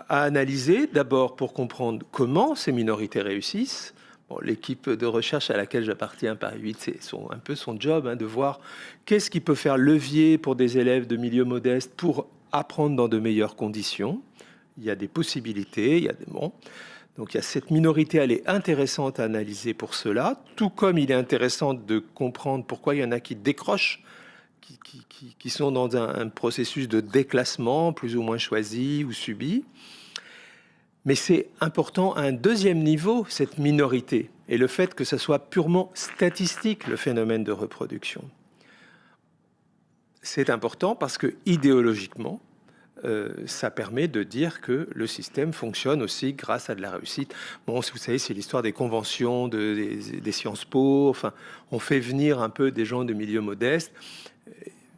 à analyser, d'abord pour comprendre comment ces minorités réussissent. Bon, l'équipe de recherche à laquelle j'appartiens, Paris 8, c'est un peu son job, de voir qu'est-ce qui peut faire levier pour des élèves de milieux modestes pour apprendre dans de meilleures conditions. Il y a des possibilités, donc il y a cette minorité, elle est intéressante à analyser pour cela, tout comme il est intéressant de comprendre pourquoi il y en a qui décrochent, qui sont dans un processus de déclassement plus ou moins choisi ou subi. Mais c'est important à un deuxième niveau, cette minorité, et le fait que ça soit purement statistique, le phénomène de reproduction. C'est important parce que idéologiquement, ça permet de dire que le système fonctionne aussi grâce à de la réussite. Bon, vous savez, c'est l'histoire des conventions, des Sciences Po. Enfin, on fait venir un peu des gens de milieux modestes,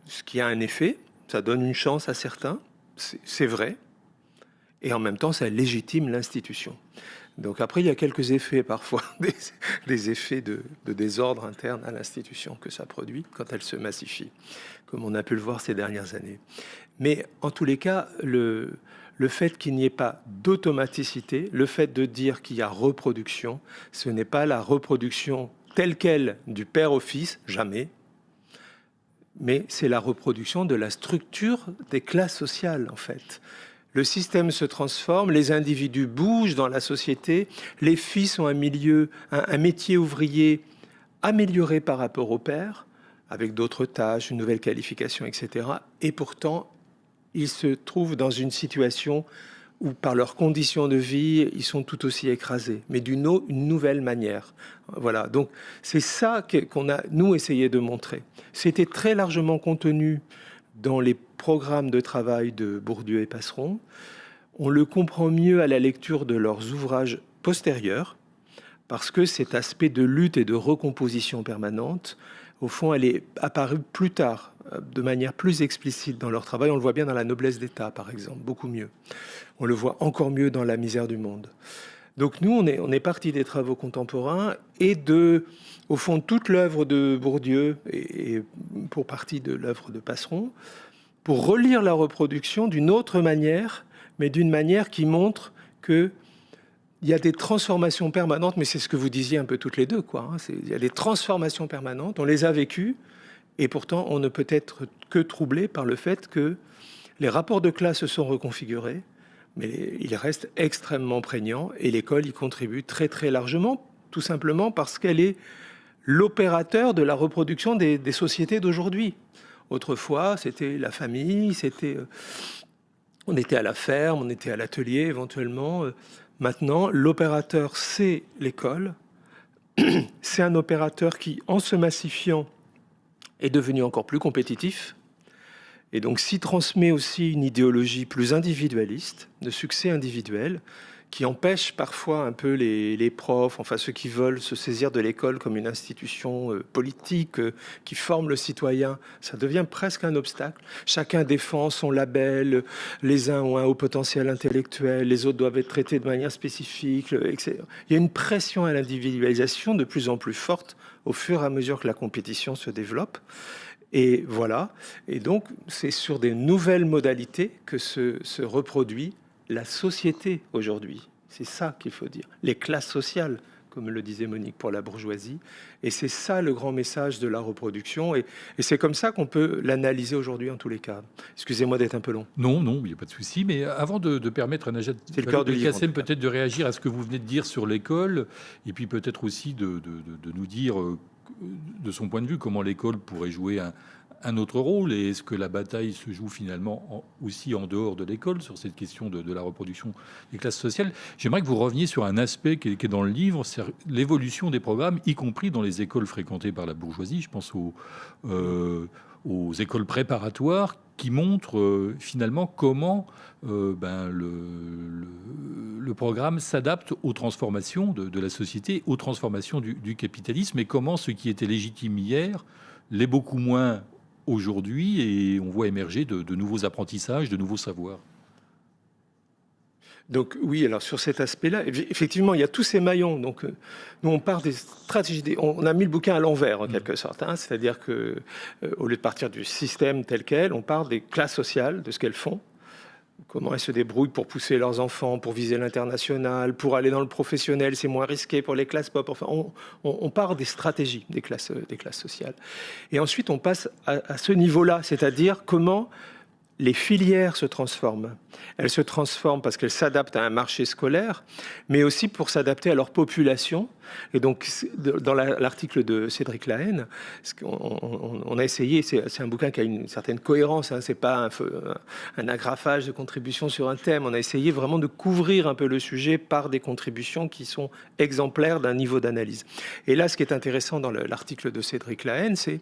ce qui a un effet. Ça donne une chance à certains, c'est vrai. Et en même temps, ça légitime l'institution. Donc après, il y a quelques effets parfois, des effets de désordre interne à l'institution que ça produit quand elle se massifie, comme on a pu le voir ces dernières années. Mais en tous les cas, le fait qu'il n'y ait pas d'automaticité, le fait de dire qu'il y a reproduction, ce n'est pas la reproduction telle qu'elle du père au fils, jamais, mais c'est la reproduction de la structure des classes sociales, en fait. Le système se transforme, les individus bougent dans la société, les fils ont un métier ouvrier amélioré par rapport au père, avec d'autres tâches, une nouvelle qualification, etc. Et pourtant, ils se trouvent dans une situation où, par leurs conditions de vie, ils sont tout aussi écrasés, mais d'une nouvelle manière. Voilà, donc c'est ça qu'on a, nous, essayé de montrer. C'était très largement contenu dans les programmes de travail de Bourdieu et Passeron. On le comprend mieux à la lecture de leurs ouvrages postérieurs, parce que cet aspect de lutte et de recomposition permanente, au fond, elle est apparue plus tard, de manière plus explicite dans leur travail. On le voit bien dans La noblesse d'État, par exemple, beaucoup mieux. On le voit encore mieux dans La misère du monde. Donc nous, on est parti des travaux contemporains et au fond, toute l'œuvre de Bourdieu et pour partie de l'œuvre de Passeron, pour relire la reproduction d'une autre manière, mais d'une manière qui montre qu'il y a des transformations permanentes, mais c'est ce que vous disiez un peu toutes les deux, quoi. Il y a des transformations permanentes, on les a vécues, et pourtant on ne peut être que troublé par le fait que les rapports de classe se sont reconfigurés, mais ils restent extrêmement prégnants, et l'école y contribue très très largement, tout simplement parce qu'elle est l'opérateur de la reproduction des sociétés d'aujourd'hui. Autrefois, c'était la famille, on était à la ferme, on était à l'atelier éventuellement. Maintenant, l'opérateur, c'est l'école. C'est un opérateur qui, en se massifiant, est devenu encore plus compétitif. Et donc, s'y transmet aussi une idéologie plus individualiste, de succès individuel, qui empêche parfois un peu les profs, enfin ceux qui veulent se saisir de l'école comme une institution politique qui forme le citoyen. Ça devient presque un obstacle. Chacun défend son label, les uns ont un haut potentiel intellectuel, les autres doivent être traités de manière spécifique, etc. Il y a une pression à l'individualisation de plus en plus forte au fur et à mesure que la compétition se développe. Et voilà. Et donc, c'est sur des nouvelles modalités que se reproduit la société aujourd'hui. C'est ça qu'il faut dire. Les classes sociales, comme le disait Monique pour la bourgeoisie. Et c'est ça le grand message de la reproduction. Et c'est comme ça qu'on peut l'analyser aujourd'hui en tous les cas. Excusez-moi d'être un peu long. Non, il n'y a pas de souci. Mais avant de permettre à Najat Belkacem peut-être de réagir à ce que vous venez de dire sur l'école, et puis peut-être aussi de nous dire, de son point de vue, comment l'école pourrait jouer un autre rôle. Et est-ce que la bataille se joue finalement aussi en dehors de l'école sur cette question de la reproduction des classes sociales? J'aimerais que vous reveniez sur un aspect qui est dans le livre, c'est l'évolution des programmes, y compris dans les écoles fréquentées par la bourgeoisie. Je pense aux écoles préparatoires qui montrent finalement comment le programme s'adapte aux transformations de la société, aux transformations du capitalisme, et comment ce qui était légitime hier l'est beaucoup moins aujourd'hui, et on voit émerger de nouveaux apprentissages, de nouveaux savoirs. Donc oui, alors sur cet aspect-là, effectivement, il y a tous ces maillons. Donc nous, on part des stratégies, on a mis le bouquin à l'envers en quelque sorte. Hein, c'est-à-dire que au lieu de partir du système tel quel, on part des classes sociales, de ce qu'elles font, comment elles se débrouillent pour pousser leurs enfants, pour viser l'international, pour aller dans le professionnel, c'est moins risqué pour les classes pop. Enfin, on part des stratégies des classes sociales. Et ensuite, on passe à ce niveau-là, c'est-à-dire comment les filières se transforment. Elles se transforment parce qu'elles s'adaptent à un marché scolaire, mais aussi pour s'adapter à leur population. Et donc, dans l'article de Cédric Lahaine, on a essayé, c'est un bouquin qui a une certaine cohérence, hein, c'est pas un agrafage de contributions sur un thème, on a essayé vraiment de couvrir un peu le sujet par des contributions qui sont exemplaires d'un niveau d'analyse. Et là, ce qui est intéressant dans l'article de Cédric Lahaine, c'est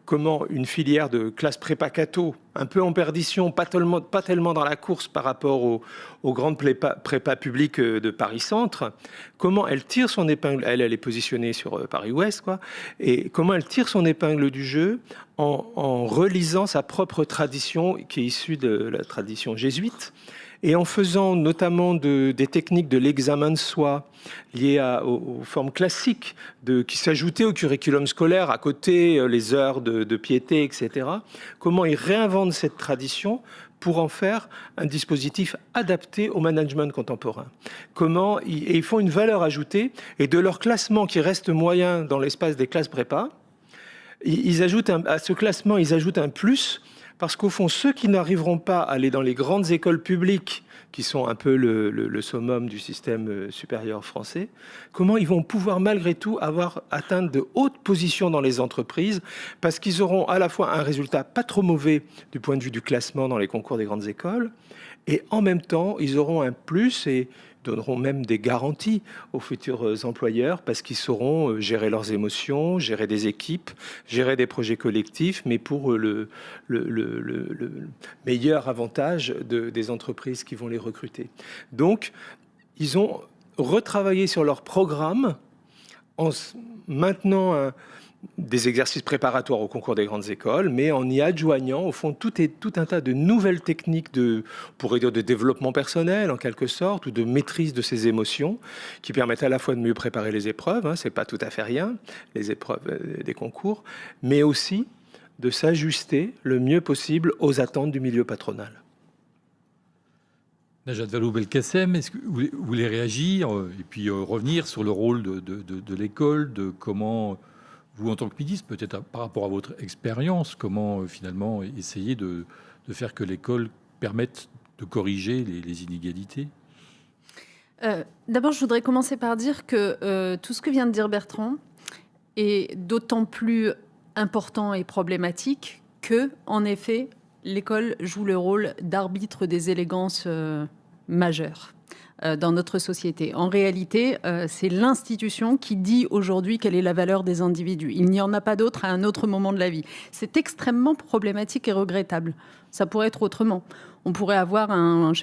comment une filière de classe prépa-catho, un peu en perdition, pas tellement dans la course par rapport aux grandes prépa publiques de Paris-Centre, comment elle tire son épingle, elle est positionnée sur Paris-Ouest, quoi, et comment elle tire son épingle du jeu en relisant sa propre tradition qui est issue de la tradition jésuite, et en faisant notamment des techniques de l'examen de soi liées aux formes classiques qui s'ajoutaient au curriculum scolaire, à côté les heures de piété, etc. Comment ils réinventent cette tradition pour en faire un dispositif adapté au management contemporain. Comment ils font une valeur ajoutée, et de leur classement qui reste moyen dans l'espace des classes prépa, ils ajoutent à ce classement, ils ajoutent un plus, parce qu'au fond, ceux qui n'arriveront pas à aller dans les grandes écoles publiques, qui sont un peu le summum du système supérieur français, comment ils vont pouvoir malgré tout avoir atteint de hautes positions dans les entreprises, parce qu'ils auront à la fois un résultat pas trop mauvais du point de vue du classement dans les concours des grandes écoles, et en même temps, ils auront un plus et donneront même des garanties aux futurs employeurs, parce qu'ils sauront gérer leurs émotions, gérer des équipes, gérer des projets collectifs, mais pour le meilleur avantage des entreprises qui vont les recruter. Donc, ils ont retravaillé sur leur programme en maintenant des exercices préparatoires au concours des grandes écoles, mais en y adjoignant, au fond, tout un tas de nouvelles techniques on pourrait dire de développement personnel, en quelque sorte, ou de maîtrise de ses émotions, qui permettent à la fois de mieux préparer les épreuves, hein, c'est pas tout à fait rien, les épreuves des concours, mais aussi de s'ajuster le mieux possible aux attentes du milieu patronal. Najat Vallaud-Belkacem, est-ce que vous voulez réagir et puis revenir sur le rôle de l'école, de comment... Vous, en tant que ministre, peut-être par rapport à votre expérience, comment finalement essayer de faire que l'école permette de corriger les inégalités? D'abord, je voudrais commencer par dire que tout ce que vient de dire Bertrand est d'autant plus important et problématique que, en effet, l'école joue le rôle d'arbitre des élégances majeures dans notre société. En réalité, c'est l'institution qui dit aujourd'hui quelle est la valeur des individus. Il n'y en a pas d'autre à un autre moment de la vie. C'est extrêmement problématique et regrettable. Ça pourrait être autrement. On pourrait avoir un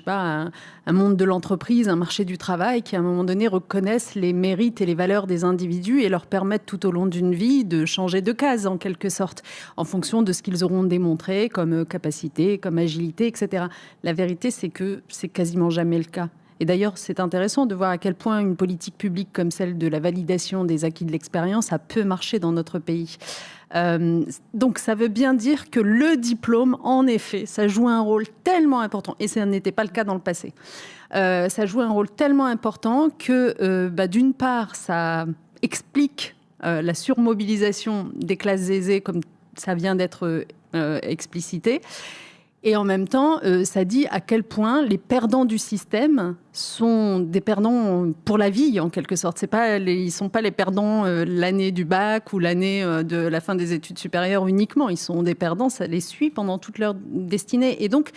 monde de l'entreprise, un marché du travail qui, à un moment donné, reconnaissent les mérites et les valeurs des individus et leur permettent tout au long d'une vie de changer de case, en quelque sorte, en fonction de ce qu'ils auront démontré comme capacité, comme agilité, etc. La vérité, c'est que c'est quasiment jamais le cas. Et d'ailleurs, c'est intéressant de voir à quel point une politique publique comme celle de la validation des acquis de l'expérience a peu marché dans notre pays. Donc ça veut bien dire que le diplôme, en effet, ça joue un rôle tellement important, et ça n'était pas le cas dans le passé. Ça joue un rôle tellement important que, d'une part, ça explique la surmobilisation des classes aisées, comme ça vient d'être explicité. Et en même temps, ça dit à quel point les perdants du système sont des perdants pour la vie, en quelque sorte. Ils ne sont pas les perdants l'année du bac ou l'année de la fin des études supérieures uniquement. Ils sont des perdants, ça les suit pendant toute leur destinée. Et donc,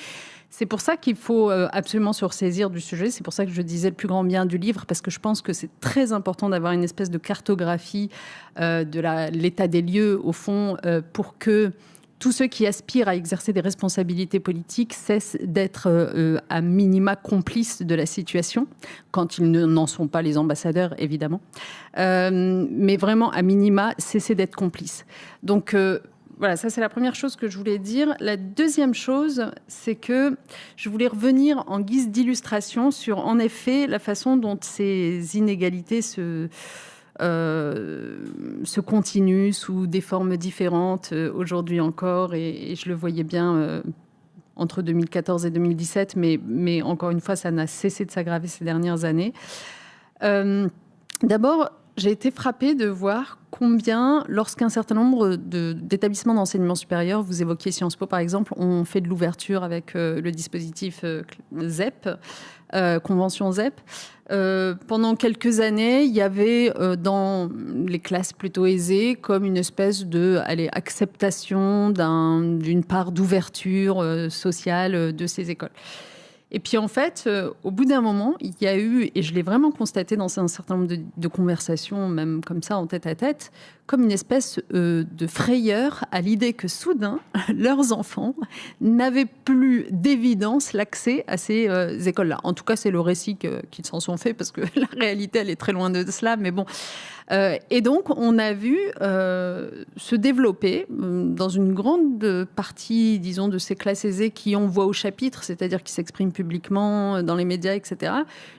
c'est pour ça qu'il faut absolument se ressaisir du sujet. C'est pour ça que je disais le plus grand bien du livre, parce que je pense que c'est très important d'avoir une espèce de cartographie de l'état des lieux, au fond, pour que tous ceux qui aspirent à exercer des responsabilités politiques cessent d'être à minima complices de la situation, quand ils n'en sont pas les ambassadeurs, évidemment. Mais vraiment, à minima, cesser d'être complices. Donc, voilà, ça c'est la première chose que je voulais dire. La deuxième chose, c'est que je voulais revenir en guise d'illustration sur, en effet, la façon dont ces inégalités se continue sous des formes différentes aujourd'hui encore, et je le voyais bien entre 2014 et 2017, mais encore une fois, ça n'a cessé de s'aggraver ces dernières années. D'abord, j'ai été frappée de voir combien, lorsqu'un certain nombre d'établissements d'enseignement supérieur, vous évoquiez Sciences Po par exemple, ont fait de l'ouverture avec le dispositif ZEP, convention ZEP. Pendant quelques années, il y avait dans les classes plutôt aisées comme une espèce de acceptation d'une part d'ouverture sociale de ces écoles. Et puis en fait, au bout d'un moment, il y a eu, et je l'ai vraiment constaté dans un certain nombre de conversations, même comme ça en tête à tête, comme une espèce de frayeur à l'idée que soudain, leurs enfants n'avaient plus d'évidence l'accès à ces écoles-là. En tout cas, c'est le récit qu'ils s'en sont fait, parce que la réalité, elle est très loin de cela, mais bon. Et donc, on a vu se développer dans une grande partie, disons, de ces classes aisées qui ont voix au chapitre, c'est-à-dire qui s'expriment publiquement dans les médias, etc.,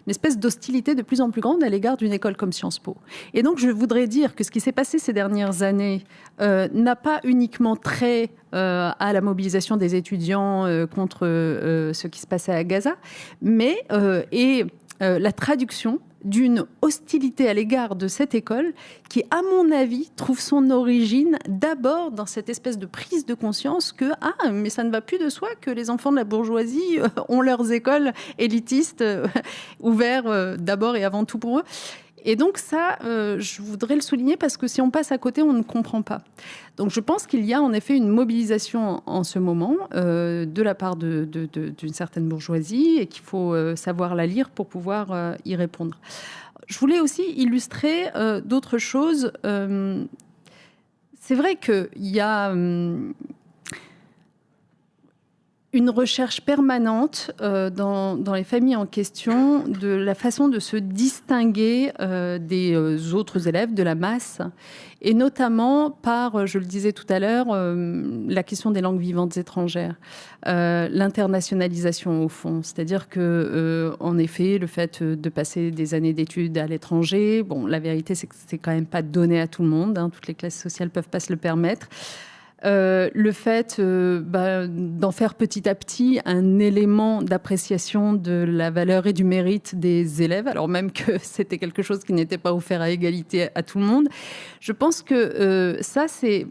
une espèce d'hostilité de plus en plus grande à l'égard d'une école comme Sciences Po. Et donc, je voudrais dire que ce qui s'est passé ces dernières années n'a pas uniquement trait à la mobilisation des étudiants contre ce qui se passait à Gaza, mais est la traduction d'une hostilité à l'égard de cette école qui, à mon avis, trouve son origine d'abord dans cette espèce de prise de conscience que mais ça ne va plus de soi que les enfants de la bourgeoisie ont leurs écoles élitistes ouvertes d'abord et avant tout pour eux. Et donc ça, je voudrais le souligner, parce que si on passe à côté, on ne comprend pas. Donc je pense qu'il y a en effet une mobilisation en ce moment de la part d'une certaine bourgeoisie, et qu'il faut savoir la lire pour pouvoir y répondre. Je voulais aussi illustrer d'autres choses. C'est vrai qu'il y a une recherche permanente dans les familles en question de la façon de se distinguer des autres élèves, de la masse, et notamment par, je le disais tout à l'heure, la question des langues vivantes étrangères, l'internationalisation au fond. C'est-à-dire que, en effet, le fait de passer des années d'études à l'étranger, bon, la vérité c'est que c'est quand même pas donné à tout le monde, hein, toutes les classes sociales peuvent pas se le permettre. Le fait d'en faire petit à petit un élément d'appréciation de la valeur et du mérite des élèves, alors même que c'était quelque chose qui n'était pas offert à égalité à tout le monde. Je pense que ça, c'est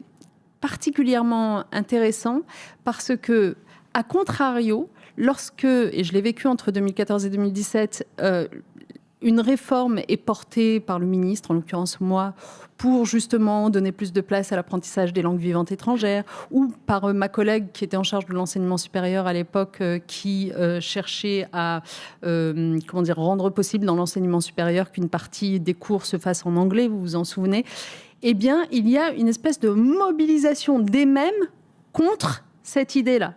particulièrement intéressant, parce que, à contrario, lorsque, et je l'ai vécu entre 2014 et 2017, une réforme est portée par le ministre, en l'occurrence moi, pour justement donner plus de place à l'apprentissage des langues vivantes étrangères, ou par ma collègue qui était en charge de l'enseignement supérieur à l'époque, qui cherchait à rendre possible dans l'enseignement supérieur qu'une partie des cours se fasse en anglais, vous vous en souvenez. Eh bien, il y a une espèce de mobilisation des mêmes contre cette idée-là,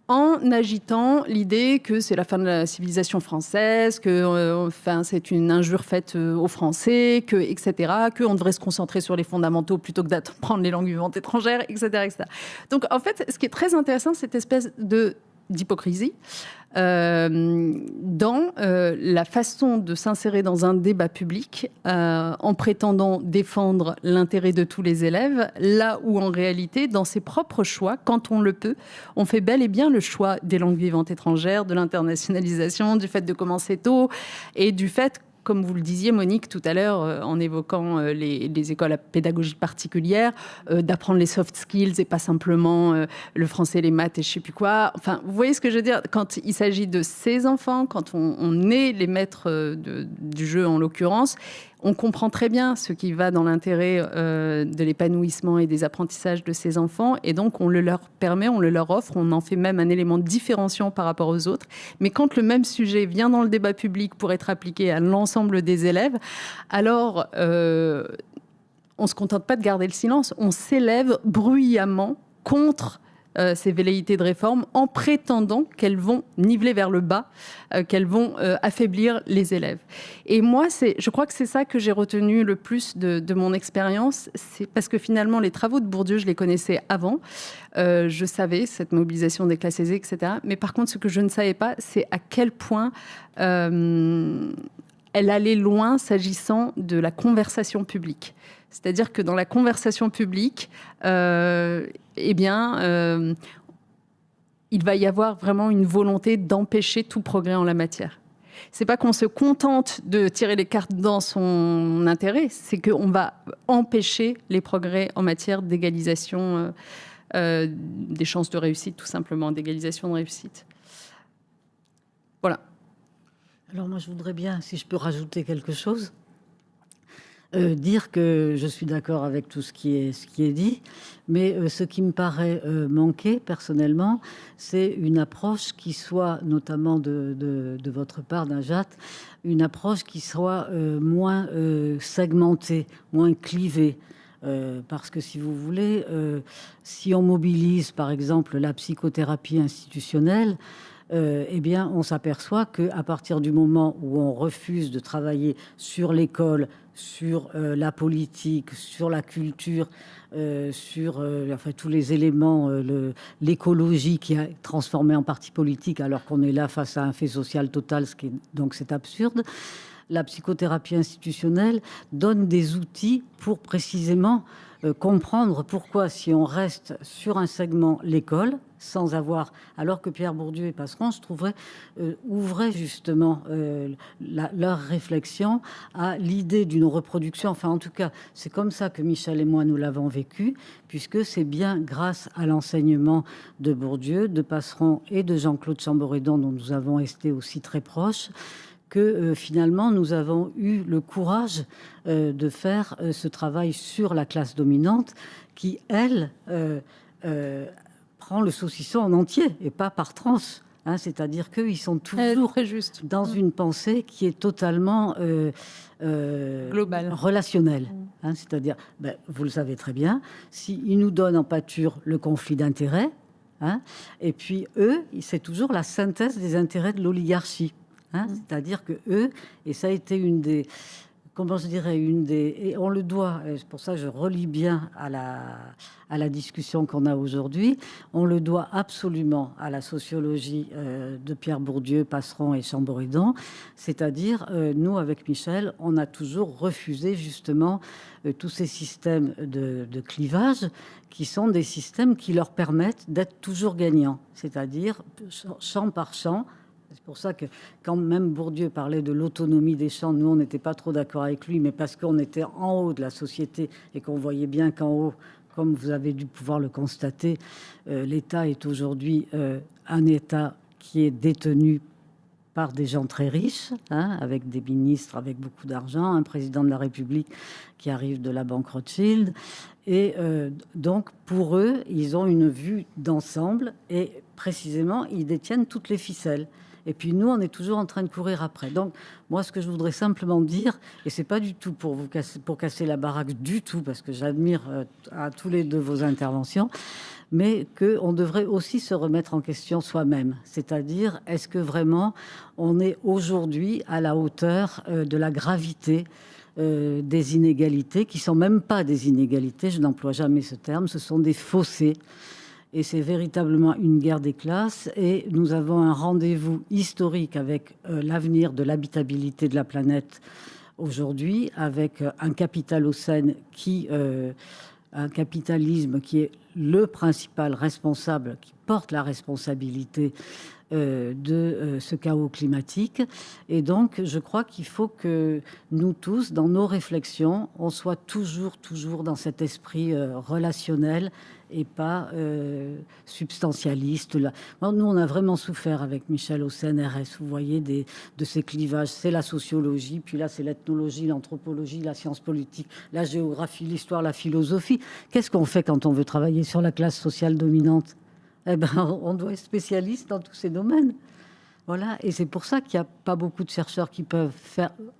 en agitant l'idée que c'est la fin de la civilisation française, que c'est une injure faite aux Français, etc., qu'on devrait se concentrer sur les fondamentaux plutôt que d'apprendre les langues vivantes étrangères, etc., etc. Donc, en fait, ce qui est très intéressant, c'est cette espèce d'hypocrisie dans la façon de s'insérer dans un débat public en prétendant défendre l'intérêt de tous les élèves, là où en réalité, dans ses propres choix, quand on le peut, on fait bel et bien le choix des langues vivantes étrangères, de l'internationalisation, du fait de commencer tôt, et du fait comme vous le disiez, Monique, tout à l'heure, en évoquant les écoles à pédagogie particulière, d'apprendre les soft skills et pas simplement le français, les maths et je sais plus quoi. Enfin, vous voyez ce que je veux dire? Quand il s'agit de ces enfants, quand on est les maîtres du jeu en l'occurrence, on comprend très bien ce qui va dans l'intérêt de l'épanouissement et des apprentissages de ces enfants. Et donc, on le leur permet, on le leur offre, on en fait même un élément différenciant par rapport aux autres. Mais quand le même sujet vient dans le débat public pour être appliqué à l'ensemble des élèves, alors on ne se contente pas de garder le silence, on s'élève bruyamment contre ces velléités de réforme en prétendant qu'elles vont niveler vers le bas, qu'elles vont affaiblir les élèves. Et moi, je crois que c'est ça que j'ai retenu le plus de mon expérience, c'est parce que finalement, les travaux de Bourdieu, je les connaissais avant. Je savais cette mobilisation des classes aisées, etc. Mais par contre, ce que je ne savais pas, c'est à quel point elle allait loin s'agissant de la conversation publique. C'est-à-dire que dans la conversation publique, il va y avoir vraiment une volonté d'empêcher tout progrès en la matière. C'est pas qu'on se contente de tirer les cartes dans son intérêt, c'est qu'on va empêcher les progrès en matière d'égalisation des chances de réussite, tout simplement, d'égalisation de réussite. Voilà. Alors moi, je voudrais bien, si je peux rajouter quelque chose, dire que je suis d'accord avec tout ce qui est dit, mais ce qui me paraît manquer personnellement, c'est une approche qui soit, notamment de votre part, Najat, une approche qui soit moins segmentée, moins clivée. Parce que si vous voulez, si on mobilise par exemple la psychothérapie institutionnelle, eh bien, on s'aperçoit qu'à partir du moment où on refuse de travailler sur l'école, sur la politique, sur la culture, sur enfin, tous les éléments, l'écologie qui est transformée en parti politique alors qu'on est là face à un fait social total, donc c'est absurde. La psychothérapie institutionnelle donne des outils pour précisément comprendre pourquoi, si on reste sur un segment, l'école, sans avoir, alors que Pierre Bourdieu et Passeron, je trouverais, ouvraient justement leur réflexion à l'idée d'une reproduction. Enfin, en tout cas, c'est comme ça que Michel et moi, nous l'avons vécu, puisque c'est bien grâce à l'enseignement de Bourdieu, de Passeron et de Jean-Claude Chamboredon, dont nous avons été aussi très proches, que finalement nous avons eu le courage de faire ce travail sur la classe dominante qui, elle, prend le saucisson en entier et pas par tranches. Hein, c'est-à-dire qu'ils sont toujours très juste. Dans une pensée qui est totalement globale, relationnelle. Hein, c'est-à-dire, vous le savez très bien, s'ils nous donnent en pâture le conflit d'intérêts, hein, et puis eux, c'est toujours la synthèse des intérêts de l'oligarchie. Hein, c'est-à-dire que eux, et ça a été une des, comment je dirais, et on le doit, c'est pour ça que je relis bien à la discussion qu'on a aujourd'hui, on le doit absolument à la sociologie de Pierre Bourdieu, Passeron et Chamboredon, c'est-à-dire, nous, avec Michel, on a toujours refusé justement tous ces systèmes de clivage qui sont des systèmes qui leur permettent d'être toujours gagnants, c'est-à-dire champ par champ. C'est pour ça que quand même Bourdieu parlait de l'autonomie des champs, nous, on n'était pas trop d'accord avec lui, mais parce qu'on était en haut de la société et qu'on voyait bien qu'en haut, comme vous avez dû pouvoir le constater, l'État est aujourd'hui un État qui est détenu par des gens très riches, hein, avec des ministres avec beaucoup d'argent, un président de la République qui arrive de la banque Rothschild. Et donc, pour eux, ils ont une vue d'ensemble et précisément, ils détiennent toutes les ficelles. Et puis nous, on est toujours en train de courir après. Donc, moi, ce que je voudrais simplement dire, et c'est pas du tout pour casser la baraque du tout, parce que j'admire à tous les deux vos interventions, mais qu'on devrait aussi se remettre en question soi-même. C'est-à-dire, est-ce que vraiment on est aujourd'hui à la hauteur de la gravité des inégalités, qui sont même pas des inégalités, je n'emploie jamais ce terme, ce sont des fossés. Et c'est véritablement une guerre des classes. Et nous avons un rendez-vous historique avec l'avenir de l'habitabilité de la planète aujourd'hui, avec un capitalocène qui un capitalisme qui est le principal responsable, qui porte la responsabilité de ce chaos climatique. Et donc, je crois qu'il faut que nous tous, dans nos réflexions, on soit toujours dans cet esprit relationnel et pas substantialiste. Là. Nous, on a vraiment souffert avec Michel au CNRS, vous voyez, de ces clivages. C'est la sociologie, puis là, c'est l'ethnologie, l'anthropologie, la science politique, la géographie, l'histoire, la philosophie. Qu'est-ce qu'on fait quand on veut travailler sur la classe sociale dominante ? Eh ben, on doit être spécialiste dans tous ces domaines. Voilà. Et c'est pour ça qu'il n'y a pas beaucoup de chercheurs qui peuvent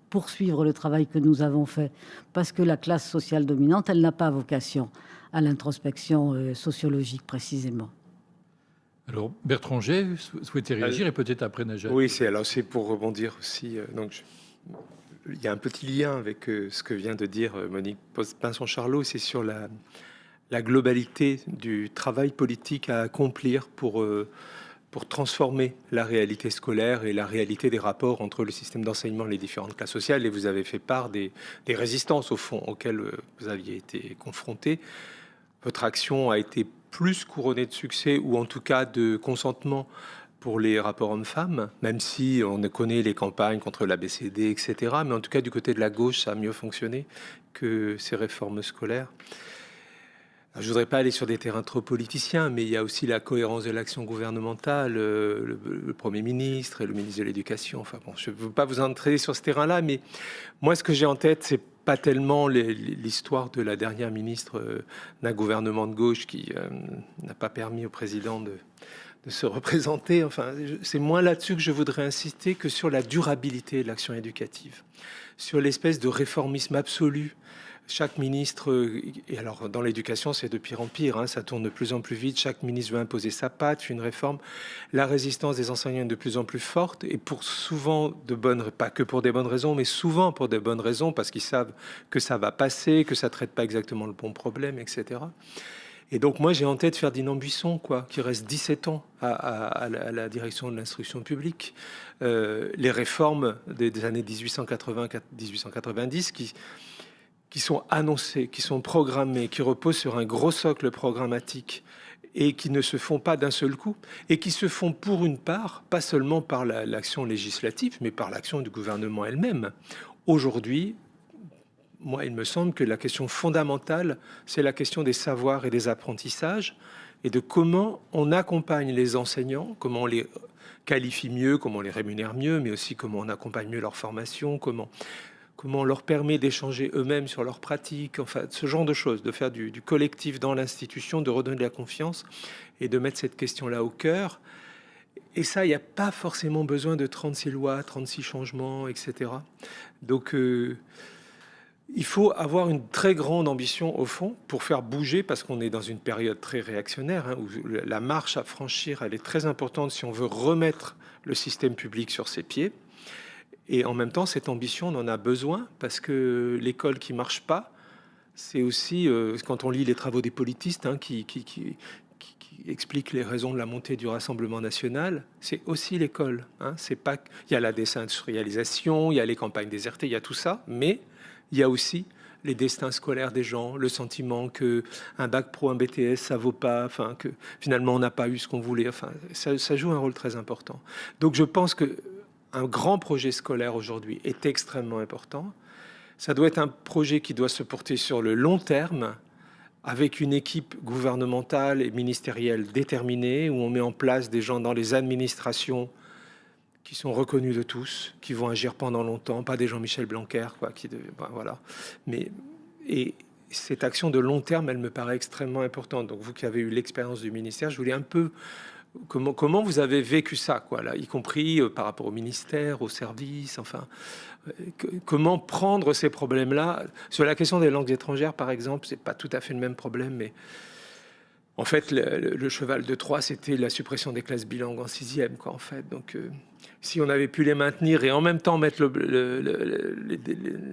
poursuivre le travail que nous avons fait. Parce que la classe sociale dominante, elle n'a pas vocation à l'introspection sociologique précisément. Alors, Bertrand Jay souhaitait réagir et peut-être après Najat. Oui, c'est pour rebondir aussi. Il y a un petit lien avec ce que vient de dire Monique Pinson-Charlot, c'est sur la globalité du travail politique à accomplir pour transformer la réalité scolaire et la réalité des rapports entre le système d'enseignement et les différentes classes sociales. Et vous avez fait part des résistances, au fond, auxquelles vous aviez été confrontés. Votre action a été plus couronnée de succès, ou en tout cas de consentement pour les rapports hommes-femmes, même si on connaît les campagnes contre l'ABCD, etc. Mais en tout cas, du côté de la gauche, ça a mieux fonctionné que ces réformes scolaires. Je ne voudrais pas aller sur des terrains trop politiciens, mais il y a aussi la cohérence de l'action gouvernementale, le Premier ministre et le ministre de l'Éducation. Enfin bon, je ne veux pas vous entraîner sur ce terrain-là, mais moi, ce que j'ai en tête, c'est pas tellement l'histoire de la dernière ministre d'un gouvernement de gauche qui n'a pas permis au président de se représenter. Enfin, c'est moins là-dessus que je voudrais insister que sur la durabilité de l'action éducative, sur l'espèce de réformisme absolu. Chaque ministre, et alors dans l'éducation c'est de pire en pire, hein, ça tourne de plus en plus vite, chaque ministre veut imposer sa patte, fait une réforme, la résistance des enseignants est de plus en plus forte, et pour souvent pas que pour des bonnes raisons, mais souvent pour des bonnes raisons, parce qu'ils savent que ça va passer, que ça traite pas exactement le bon problème, etc. Et donc moi j'ai en tête Ferdinand Buisson, qui reste 17 ans à la direction de l'instruction publique, les réformes des années 1880-1890 qui sont annoncés, qui sont programmés, qui reposent sur un gros socle programmatique et qui ne se font pas d'un seul coup, et qui se font pour une part, pas seulement par l'action législative, mais par l'action du gouvernement elle-même. Aujourd'hui, moi, il me semble que la question fondamentale, c'est la question des savoirs et des apprentissages, et de comment on accompagne les enseignants, comment on les qualifie mieux, comment on les rémunère mieux, mais aussi comment on accompagne mieux leur formation, comment on leur permet d'échanger eux-mêmes sur leurs pratiques, enfin, ce genre de choses, de faire du collectif dans l'institution, de redonner de la confiance et de mettre cette question-là au cœur. Et ça, il n'y a pas forcément besoin de 36 lois, 36 changements, etc. Donc, il faut avoir une très grande ambition, au fond, pour faire bouger, parce qu'on est dans une période très réactionnaire, hein, où la marche à franchir, elle est très importante si on veut remettre le système public sur ses pieds. Et en même temps, cette ambition, on en a besoin parce que l'école qui marche pas, c'est aussi, quand on lit les travaux des politistes hein, qui expliquent les raisons de la montée du Rassemblement national, c'est aussi l'école. Hein. C'est pas, il y a la désindustrialisation, il y a les campagnes désertées, il y a tout ça, mais il y a aussi les destins scolaires des gens, le sentiment que un bac pro, un BTS, ça vaut pas, enfin que finalement on n'a pas eu ce qu'on voulait. Enfin, ça joue un rôle très important. Donc je pense que un grand projet scolaire aujourd'hui est extrêmement important. Ça doit être un projet qui doit se porter sur le long terme, avec une équipe gouvernementale et ministérielle déterminée, où on met en place des gens dans les administrations qui sont reconnus de tous, qui vont agir pendant longtemps, pas des Jean-Michel Blanquer, voilà. Et cette action de long terme, elle me paraît extrêmement importante. Donc vous qui avez eu l'expérience du ministère, je voulais un peu comment vous avez vécu ça, là, y compris par rapport au ministère, aux services, enfin, comment prendre ces problèmes-là. Sur la question des langues étrangères, par exemple, c'est pas tout à fait le même problème, mais en fait, le cheval de Troie, c'était la suppression des classes bilingues en 6e, en fait. Donc, si on avait pu les maintenir et en même temps mettre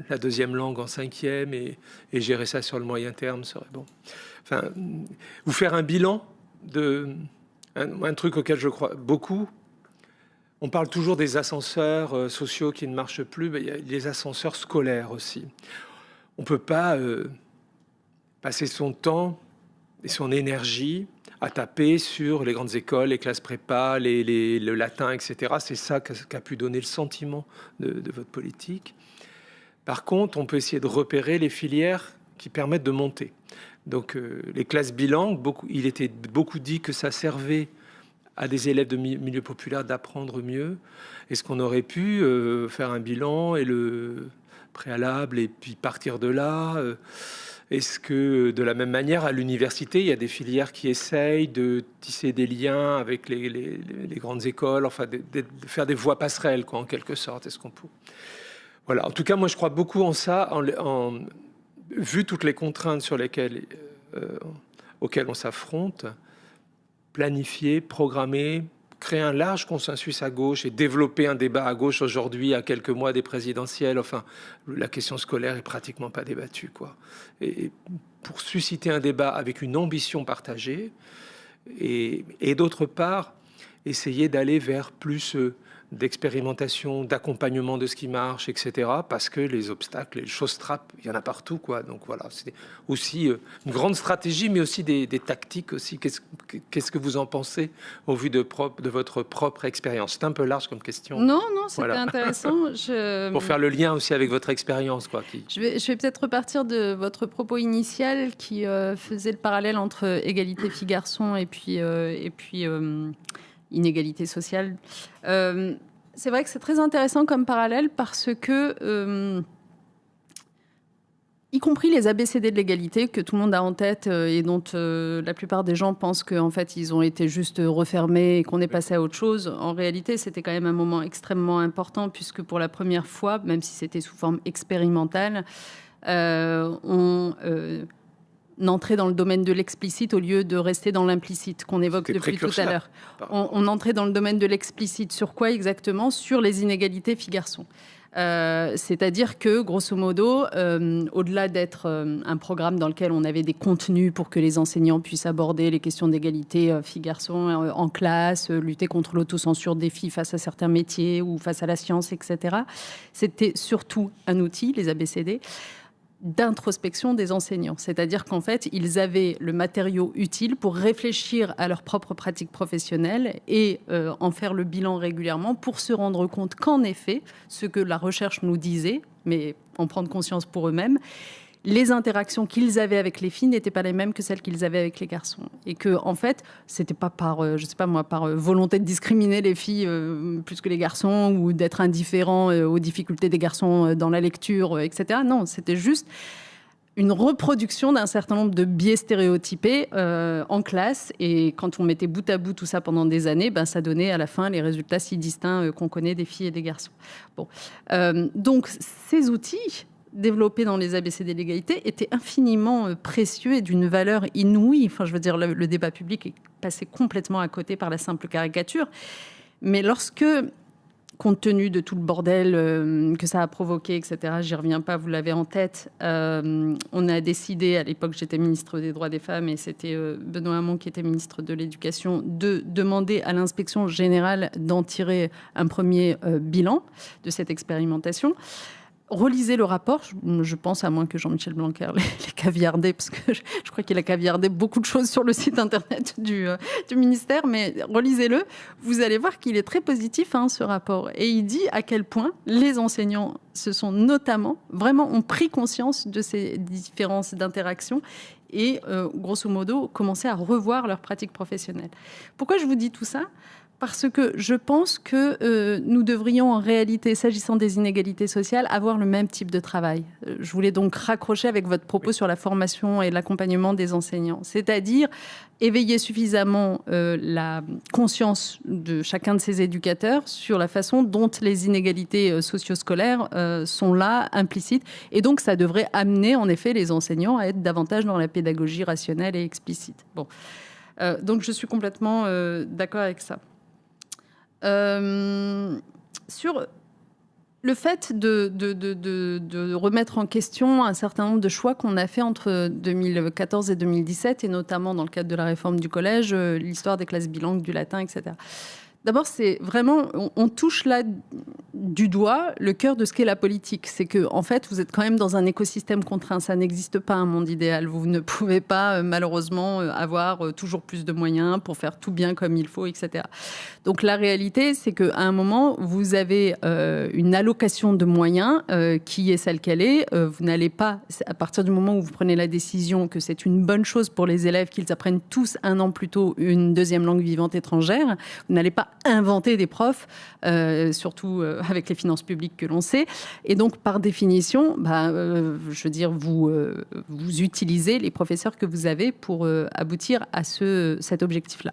la deuxième langue en 5e et gérer ça sur le moyen terme, serait bon. Enfin, vous faire un bilan de un truc auquel je crois beaucoup. On parle toujours des ascenseurs sociaux qui ne marchent plus, mais il y a les ascenseurs scolaires aussi. On ne peut pas passer son temps et son énergie à taper sur les grandes écoles, les classes prépa, le latin, etc. C'est ça qu'a pu donner le sentiment de votre politique. Par contre, on peut essayer de repérer les filières qui permettent de monter. Donc, les classes bilangues, il était beaucoup dit que ça servait à des élèves de milieu populaire d'apprendre mieux. Est-ce qu'on aurait pu faire un bilan et le préalable et puis partir de là Est-ce que de la même manière à l'université, il y a des filières qui essayent de tisser des liens avec les grandes écoles, enfin de faire des voies passerelles, quoi, en quelque sorte. Est-ce qu'on peut... Voilà. En tout cas, moi, je crois beaucoup en ça, vu toutes les contraintes sur lesquelles, auxquelles on s'affronte. Planifier, programmer, créer un large consensus à gauche et développer un débat à gauche aujourd'hui, à quelques mois des présidentielles. Enfin, la question scolaire est pratiquement pas débattue, quoi. Et pour susciter un débat avec une ambition partagée et d'autre part, essayer d'aller vers plus d'expérimentation, d'accompagnement de ce qui marche, etc. Parce que les obstacles, les choses trappent, il y en a partout, quoi. Donc voilà, c'est aussi une grande stratégie, mais aussi des tactiques aussi. Qu'est-ce que vous en pensez au vu de votre propre expérience? C'est un peu large comme question. Non, c'était voilà. Intéressant. Pour faire le lien aussi avec votre expérience, quoi. Je vais peut-être repartir de votre propos initial qui faisait le parallèle entre égalité filles-garçons et puis inégalité sociale. C'est vrai que c'est très intéressant comme parallèle parce que, y compris les ABCD de l'égalité que tout le monde a en tête et dont la plupart des gens pensent qu'en fait ils ont été juste refermés et qu'on est passé à autre chose, en réalité c'était quand même un moment extrêmement important puisque pour la première fois, même si c'était sous forme expérimentale, on entrait dans le domaine de l'explicite au lieu de rester dans l'implicite qu'on évoque depuis tout à l'heure. On entrait dans le domaine de l'explicite. Sur quoi exactement? Sur les inégalités filles-garçons. C'est-à-dire que, grosso modo, au-delà d'être un programme dans lequel on avait des contenus pour que les enseignants puissent aborder les questions d'égalité filles-garçons en classe, lutter contre l'autocensure des filles face à certains métiers ou face à la science, etc., c'était surtout un outil, les ABCD, d'introspection des enseignants. C'est-à-dire qu'en fait, ils avaient le matériau utile pour réfléchir à leur propre pratique professionnelle et en faire le bilan régulièrement pour se rendre compte qu'en effet, ce que la recherche nous disait, mais en prendre conscience pour eux-mêmes, les interactions qu'ils avaient avec les filles n'étaient pas les mêmes que celles qu'ils avaient avec les garçons. Et que, en fait, c'était pas par volonté de discriminer les filles plus que les garçons ou d'être indifférent aux difficultés des garçons dans la lecture, etc. Non, c'était juste une reproduction d'un certain nombre de biais stéréotypés en classe. Et quand on mettait bout à bout tout ça pendant des années, ça donnait à la fin les résultats si distincts qu'on connaît des filles et des garçons. Bon. Donc, ces outils développés dans les ABCD de l'égalité étaient infiniment précieux et d'une valeur inouïe. Enfin, je veux dire, le débat public est passé complètement à côté par la simple caricature. Mais lorsque, compte tenu de tout le bordel que ça a provoqué, etc., j'y reviens pas, vous l'avez en tête, on a décidé, à l'époque j'étais ministre des droits des femmes et c'était Benoît Hamon qui était ministre de l'Éducation, de demander à l'inspection générale d'en tirer un premier bilan de cette expérimentation. Relisez le rapport, je pense, à moins que Jean-Michel Blanquer l'ait caviardé, parce que je crois qu'il a caviardé beaucoup de choses sur le site internet du ministère, mais relisez-le, vous allez voir qu'il est très positif, ce rapport. Et il dit à quel point les enseignants ont pris conscience de ces différences d'interaction et, grosso modo, commencé à revoir leur pratique professionnelle. Pourquoi je vous dis tout ça ? Parce que je pense que nous devrions en réalité, s'agissant des inégalités sociales, avoir le même type de travail. Je voulais donc raccrocher avec votre propos sur la formation et l'accompagnement des enseignants. C'est-à-dire éveiller suffisamment la conscience de chacun de ces éducateurs sur la façon dont les inégalités socio-scolaires sont là, implicites. Et donc, ça devrait amener, en effet, les enseignants à être davantage dans la pédagogie rationnelle et explicite. Bon. Donc, je suis complètement d'accord avec ça. Sur le fait de remettre en question un certain nombre de choix qu'on a fait entre 2014 et 2017, et notamment dans le cadre de la réforme du collège, l'histoire des classes bilangues, du latin, etc. D'abord, c'est vraiment, on touche là du doigt le cœur de ce qu'est la politique. C'est que, en fait, vous êtes quand même dans un écosystème contraint. Ça n'existe pas un monde idéal. Vous ne pouvez pas, malheureusement, avoir toujours plus de moyens pour faire tout bien comme il faut, etc. Donc, la réalité, c'est qu'à un moment, vous avez une allocation de moyens qui est celle qu'elle est. Vous n'allez pas, à partir du moment où vous prenez la décision que c'est une bonne chose pour les élèves qu'ils apprennent tous 1 an plus tôt une deuxième langue vivante étrangère, vous n'allez pas inventer des profs, surtout avec les finances publiques que l'on sait. Et donc, par définition, je veux dire, vous utilisez les professeurs que vous avez pour aboutir à cet objectif-là.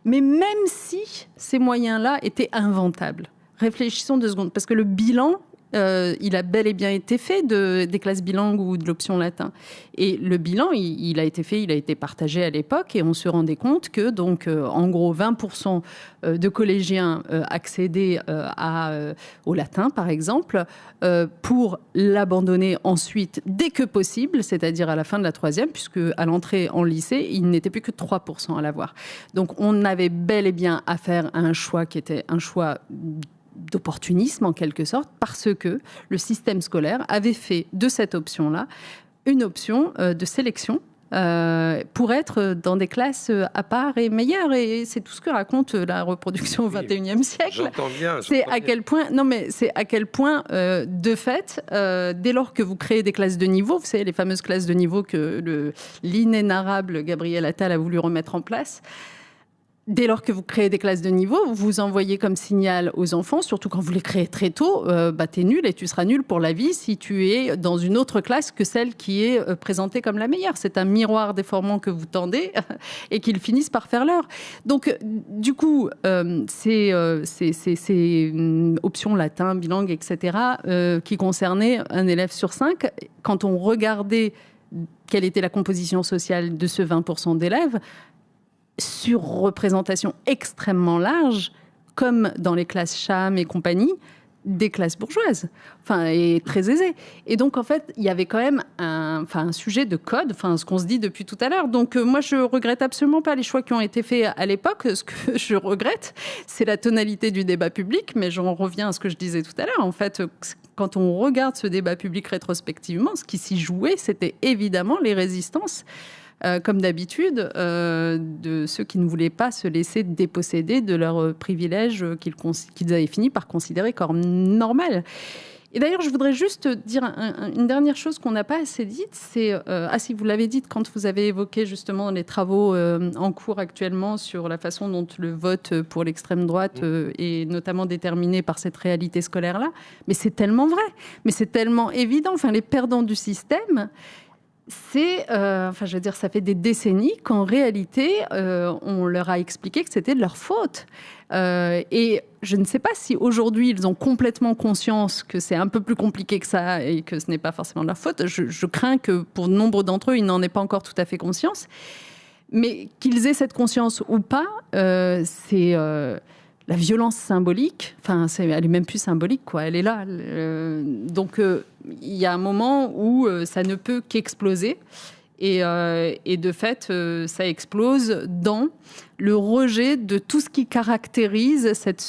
Mais même si ces moyens-là étaient inventables, réfléchissons 2 secondes, parce que le bilan, il a bel et bien été fait des classes bilingues ou de l'option latin. Et le bilan, il a été fait, il a été partagé à l'époque et on se rendait compte que, donc, en gros, 20% de collégiens accédaient au latin, par exemple, pour l'abandonner ensuite dès que possible, c'est-à-dire à la fin de la 3e, puisque à l'entrée en lycée, il n'était plus que 3% à l'avoir. Donc, on avait bel et bien à faire un choix qui était un choix d'opportunisme en quelque sorte, parce que le système scolaire avait fait de cette option-là une option de sélection pour être dans des classes à part et meilleures. Et c'est tout ce que raconte la reproduction au XXIe siècle. J'entends bien. C'est à quel point, de fait, dès lors que vous créez des classes de niveau, vous savez, les fameuses classes de niveau que l'inénarrable Gabriel Attal a voulu remettre en place, dès lors que vous créez des classes de niveau, vous envoyez comme signal aux enfants, surtout quand vous les créez très tôt, t'es nul et tu seras nul pour la vie si tu es dans une autre classe que celle qui est présentée comme la meilleure. C'est un miroir déformant que vous tendez et qu'ils finissent par faire leur. Donc, du coup, c'est une option latin, bilingue, etc., qui concernait un élève sur 5. Quand on regardait quelle était la composition sociale de ce 20% d'élèves, sur représentation extrêmement large, comme dans les classes Cham et compagnie, des classes bourgeoises, et très aisées. Et donc, en fait, il y avait quand même un sujet de code, ce qu'on se dit depuis tout à l'heure. Donc, moi, je regrette absolument pas les choix qui ont été faits à l'époque. Ce que je regrette, c'est la tonalité du débat public, mais j'en reviens à ce que je disais tout à l'heure. En fait, quand on regarde ce débat public rétrospectivement, ce qui s'y jouait, c'était évidemment les résistances, comme d'habitude, de ceux qui ne voulaient pas se laisser déposséder de leurs privilèges qu'ils avaient fini par considérer comme normal. Et d'ailleurs, je voudrais juste dire une dernière chose qu'on n'a pas assez dite, c'est... si, vous l'avez dite quand vous avez évoqué justement les travaux en cours actuellement sur la façon dont le vote pour l'extrême droite est notamment déterminé par cette réalité scolaire-là. Mais c'est tellement vrai, mais c'est tellement évident. Les perdants du système... ça fait des décennies qu'en réalité, on leur a expliqué que c'était de leur faute. Et je ne sais pas si aujourd'hui, ils ont complètement conscience que c'est un peu plus compliqué que ça et que ce n'est pas forcément de leur faute. Je crains que pour nombre d'entre eux, ils n'en aient pas encore tout à fait conscience. Mais qu'ils aient cette conscience ou pas, c'est... la violence symbolique, elle est même plus symbolique, elle est là. Donc, il y a un moment où ça ne peut qu'exploser. Et de fait, ça explose dans le rejet de tout ce qui caractérise cette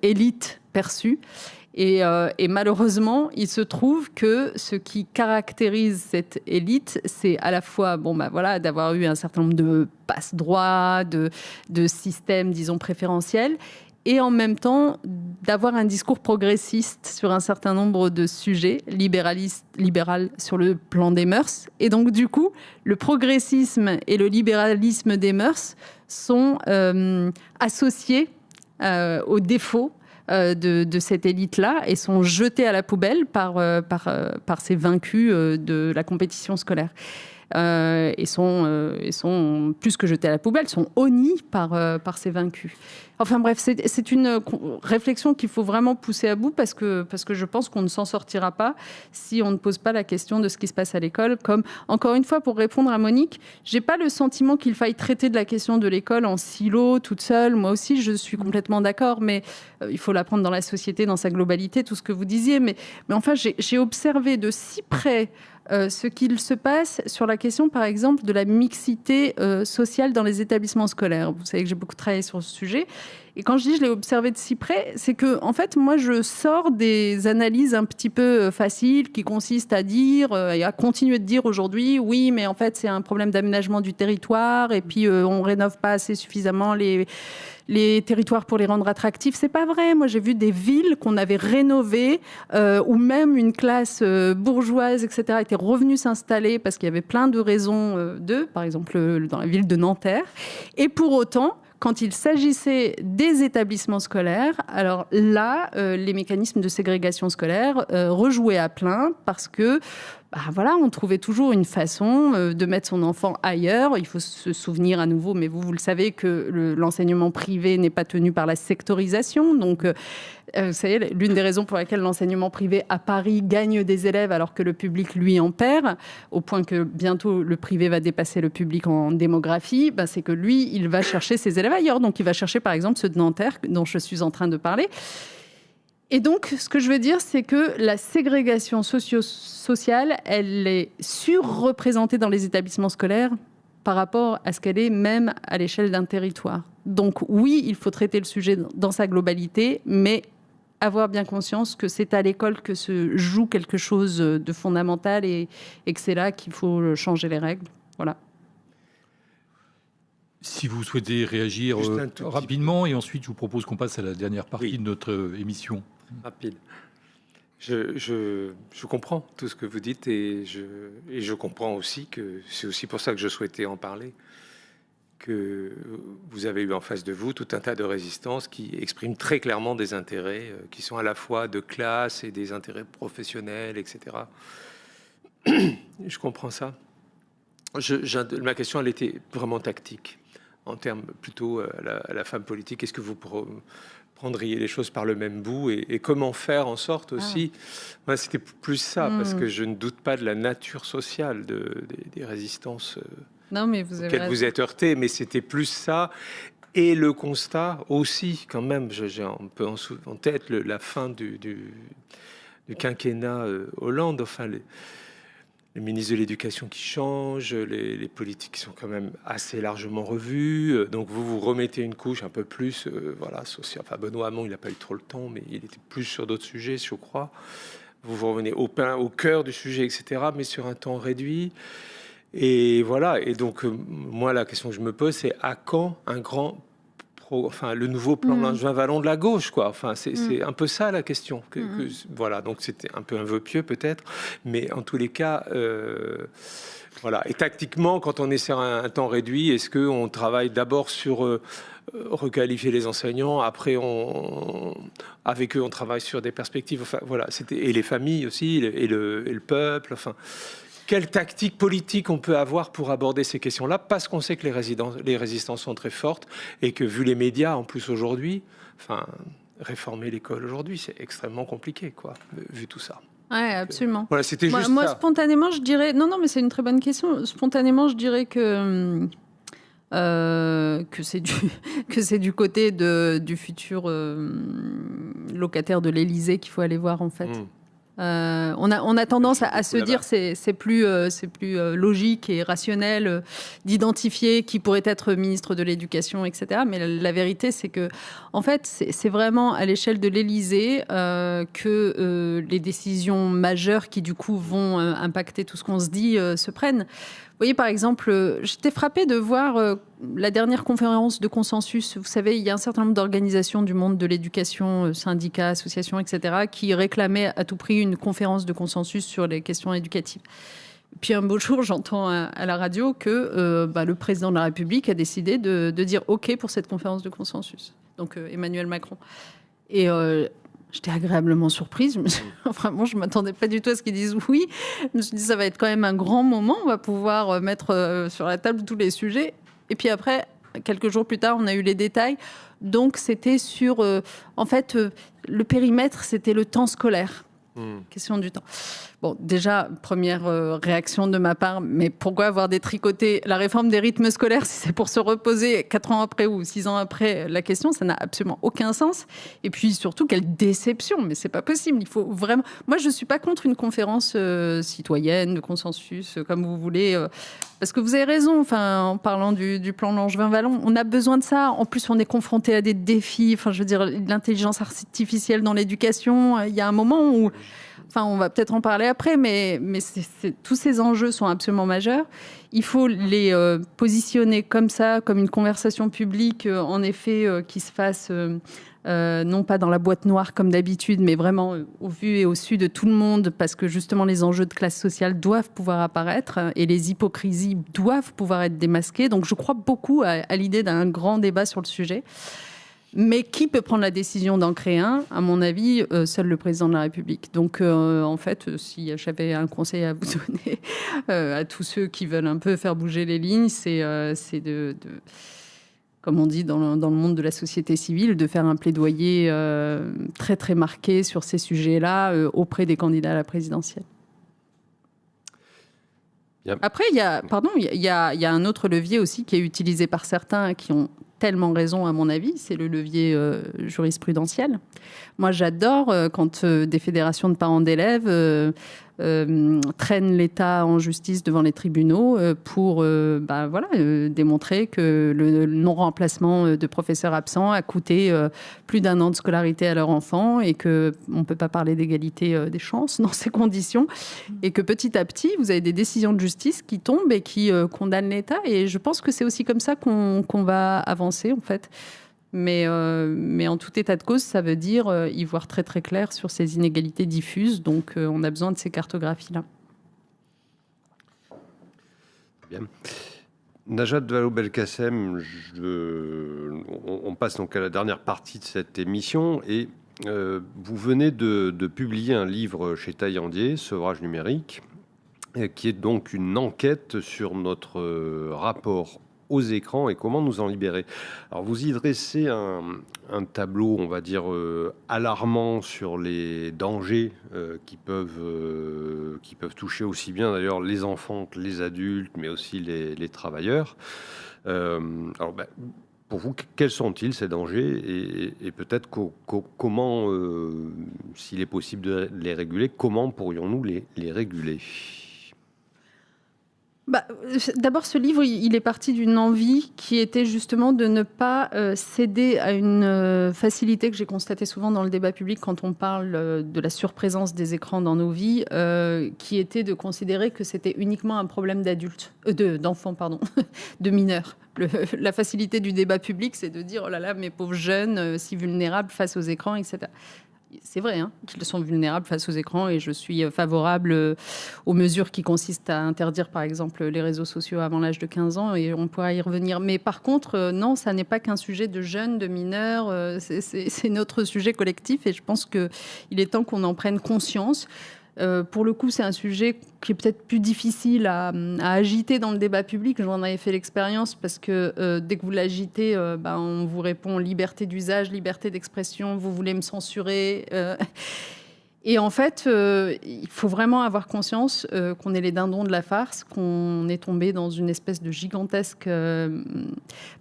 élite perçue. Et malheureusement, il se trouve que ce qui caractérise cette élite, c'est à la fois d'avoir eu un certain nombre de passe-droits, de systèmes, disons, préférentiels, et en même temps d'avoir un discours progressiste sur un certain nombre de sujets, libéral sur le plan des mœurs. Et donc, du coup, le progressisme et le libéralisme des mœurs sont associés aux défauts de cette élite-là et sont jetés à la poubelle par ces vaincus de la compétition scolaire. Et sont plus que jetés à la poubelle, sont honnis par ces vaincus. Enfin bref, c'est une réflexion qu'il faut vraiment pousser à bout parce que je pense qu'on ne s'en sortira pas si on ne pose pas la question de ce qui se passe à l'école. Comme, encore une fois, pour répondre à Monique, j'ai pas le sentiment qu'il faille traiter de la question de l'école en silo, toute seule. Moi aussi, je suis complètement d'accord, mais il faut la prendre dans la société, dans sa globalité, tout ce que vous disiez. Mais enfin, j'ai observé de si près ce qu'il se passe sur la question, par exemple, de la mixité sociale dans les établissements scolaires. Vous savez que j'ai beaucoup travaillé sur ce sujet. Et quand je dis je l'ai observé de si près, c'est que, en fait, moi, je sors des analyses un petit peu faciles qui consistent à dire et à continuer de dire aujourd'hui, oui, mais en fait, c'est un problème d'aménagement du territoire et puis on rénove pas assez suffisamment les territoires pour les rendre attractifs. C'est pas vrai. Moi, j'ai vu des villes qu'on avait rénovées où même une classe bourgeoise, etc., était revenue s'installer parce qu'il y avait plein de raisons d'eux, par exemple dans la ville de Nanterre. Et pour autant, quand il s'agissait des établissements scolaires, alors là, les mécanismes de ségrégation scolaire rejouaient à plein parce que, voilà, on trouvait toujours une façon de mettre son enfant ailleurs. Il faut se souvenir à nouveau, mais vous le savez, que l'enseignement privé n'est pas tenu par la sectorisation. Donc, vous savez, l'une des raisons pour laquelle l'enseignement privé à Paris gagne des élèves alors que le public, lui, en perd, au point que bientôt le privé va dépasser le public en démographie, c'est que lui, il va chercher ses élèves ailleurs. Donc, il va chercher, par exemple, ceux de Nanterre, dont je suis en train de parler. Et donc, ce que je veux dire, c'est que la ségrégation sociale, elle est surreprésentée dans les établissements scolaires par rapport à ce qu'elle est même à l'échelle d'un territoire. Donc oui, il faut traiter le sujet dans sa globalité, mais avoir bien conscience que c'est à l'école que se joue quelque chose de fondamental et que c'est là qu'il faut changer les règles. Voilà. Si vous souhaitez réagir rapidement, et ensuite je vous propose qu'on passe à la dernière partie de notre émission. Rapide. Je comprends tout ce que vous dites et je comprends aussi que c'est aussi pour ça que je souhaitais en parler, que vous avez eu en face de vous tout un tas de résistances qui expriment très clairement des intérêts qui sont à la fois de classe et des intérêts professionnels, etc. Je comprends ça. Ma question, elle était vraiment tactique, en termes plutôt à la femme politique. Est-ce que vous prendriez les choses par le même bout et comment faire en sorte aussi... Moi, c'était plus ça, parce que je ne doute pas de la nature sociale des résistances auxquelles vous êtes heurtés, mais c'était plus ça. Et le constat aussi, quand même, j'ai un peu en tête la fin du quinquennat Hollande, enfin... Les ministres de l'Éducation qui changent, les politiques qui sont quand même assez largement revues. Donc vous remettez une couche un peu plus, sociale. Enfin, Benoît Hamon, il n'a pas eu trop le temps, mais il était plus sur d'autres sujets, je crois. Vous revenez au cœur du sujet, etc., mais sur un temps réduit. Et voilà. Et donc, moi, la question que je me pose, c'est à quand le nouveau plan Langevin Wallon de la gauche, quoi. Enfin, c'est un peu ça la question. Voilà, donc c'était un peu un vœu pieux peut-être, mais en tous les cas, voilà. Et tactiquement, quand on est sur un temps réduit, est-ce qu'on travaille d'abord sur requalifier les enseignants, après avec eux on travaille sur des perspectives. Enfin, voilà, et les familles aussi, et le peuple. Enfin. Quelle tactique politique on peut avoir pour aborder ces questions-là, parce qu'on sait que les résistances sont très fortes et que, vu les médias en plus aujourd'hui, réformer l'école aujourd'hui, c'est extrêmement compliqué, quoi, vu tout ça. Oui, absolument. Voilà, c'était juste moi, ça. Spontanément, je dirais... Non, mais c'est une très bonne question. Spontanément, je dirais que c'est du côté du futur locataire de l'Élysée qu'il faut aller voir, en fait. On a tendance à se dire c'est plus logique et rationnel d'identifier qui pourrait être ministre de l'Éducation, etc. Mais la vérité, c'est que en fait, c'est vraiment à l'échelle de l'Élysée que les décisions majeures qui du coup vont impacter tout ce qu'on se dit se prennent. Vous voyez, par exemple, j'étais frappée de voir la dernière conférence de consensus. Vous savez, il y a un certain nombre d'organisations du monde de l'éducation, syndicats, associations, etc., qui réclamaient à tout prix une conférence de consensus sur les questions éducatives. Puis un beau jour, j'entends à la radio que le président de la République a décidé de dire OK pour cette conférence de consensus. Donc Emmanuel Macron. Et... j'étais agréablement surprise. Vraiment, je ne m'attendais pas du tout à ce qu'ils disent oui. Je me suis dit, ça va être quand même un grand moment. On va pouvoir mettre sur la table tous les sujets. Et puis après, quelques jours plus tard, on a eu les détails. Donc, c'était sur... le périmètre, c'était le temps scolaire. Question du temps. Bon, déjà, première réaction de ma part, mais pourquoi avoir détricoté la réforme des rythmes scolaires si c'est pour se reposer 4 ans après ou 6 ans après la question? Ça n'a absolument aucun sens. Et puis surtout, quelle déception, mais c'est pas possible. Il faut vraiment... Moi, je suis pas contre une conférence citoyenne, de consensus, comme vous voulez, parce que vous avez raison, enfin, en parlant du plan Langevin-Wallon, on a besoin de ça. En plus, on est confronté à des défis, enfin, je veux dire, l'intelligence artificielle dans l'éducation. Il y a un moment où... Enfin, on va peut-être en parler après, mais tous ces enjeux sont absolument majeurs. Il faut les positionner comme ça, comme une conversation publique, en effet, qui se fasse non pas dans la boîte noire comme d'habitude, mais vraiment au vu et au su de tout le monde, parce que justement les enjeux de classe sociale doivent pouvoir apparaître et les hypocrisies doivent pouvoir être démasquées. Donc je crois beaucoup à l'idée d'un grand débat sur le sujet. Mais qui peut prendre la décision d'en créer un? À mon avis, seul le président de la République. Donc, en fait, si j'avais un conseil à vous donner à tous ceux qui veulent un peu faire bouger les lignes, c'est de, comme on dit dans le monde de la société civile, de faire un plaidoyer très, très marqué sur ces sujets-là auprès des candidats à la présidentielle. Yep. Après, il y a un autre levier aussi qui est utilisé par certains qui ont tellement raison à mon avis, c'est le levier jurisprudentiel. Moi, j'adore quand des fédérations de parents d'élèves traînent l'État en justice devant les tribunaux pour démontrer que le non-remplacement de professeurs absents a coûté plus d'1 an de scolarité à leur enfant et qu'on ne peut pas parler d'égalité des chances dans ces conditions et que petit à petit, vous avez des décisions de justice qui tombent et qui condamnent l'État. Et je pense que c'est aussi comme ça qu'on va avancer, en fait. Mais en tout état de cause, ça veut dire y voir très très clair sur ces inégalités diffuses. Donc, on a besoin de ces cartographies-là. Bien. Najat Vallaud-Belkacem, on passe donc à la dernière partie de cette émission. Et vous venez de publier un livre chez Taillandier, Sevrage numérique, qui est donc une enquête sur notre rapport aux écrans et comment nous en libérer. Alors, vous y dressez un tableau, on va dire, alarmant sur les dangers qui peuvent toucher aussi bien d'ailleurs les enfants que les adultes, mais aussi les travailleurs. Alors, pour vous, quels sont-ils ces dangers et peut-être comment, s'il est possible de les réguler, comment pourrions-nous les réguler ? D'abord, ce livre, il est parti d'une envie qui était justement de ne pas céder à une facilité que j'ai constatée souvent dans le débat public quand on parle de la surprésence des écrans dans nos vies, qui était de considérer que c'était uniquement un problème d'enfants, de mineurs. La facilité du débat public, c'est de dire « Oh là là, mes pauvres jeunes, si vulnérables face aux écrans, etc. » C'est vrai qu'ils sont vulnérables face aux écrans et je suis favorable aux mesures qui consistent à interdire, par exemple, les réseaux sociaux avant l'âge de 15 ans et on pourra y revenir. Mais par contre, non, ça n'est pas qu'un sujet de jeunes, de mineurs, c'est notre sujet collectif et je pense qu'il est temps qu'on en prenne conscience. Pour le coup, c'est un sujet qui est peut-être plus difficile à agiter dans le débat public. J'en avais fait l'expérience parce que dès que vous l'agitez, on vous répond liberté d'usage, liberté d'expression, vous voulez me censurer. Et en fait, il faut vraiment avoir conscience qu'on est les dindons de la farce, qu'on est tombé dans une espèce de gigantesque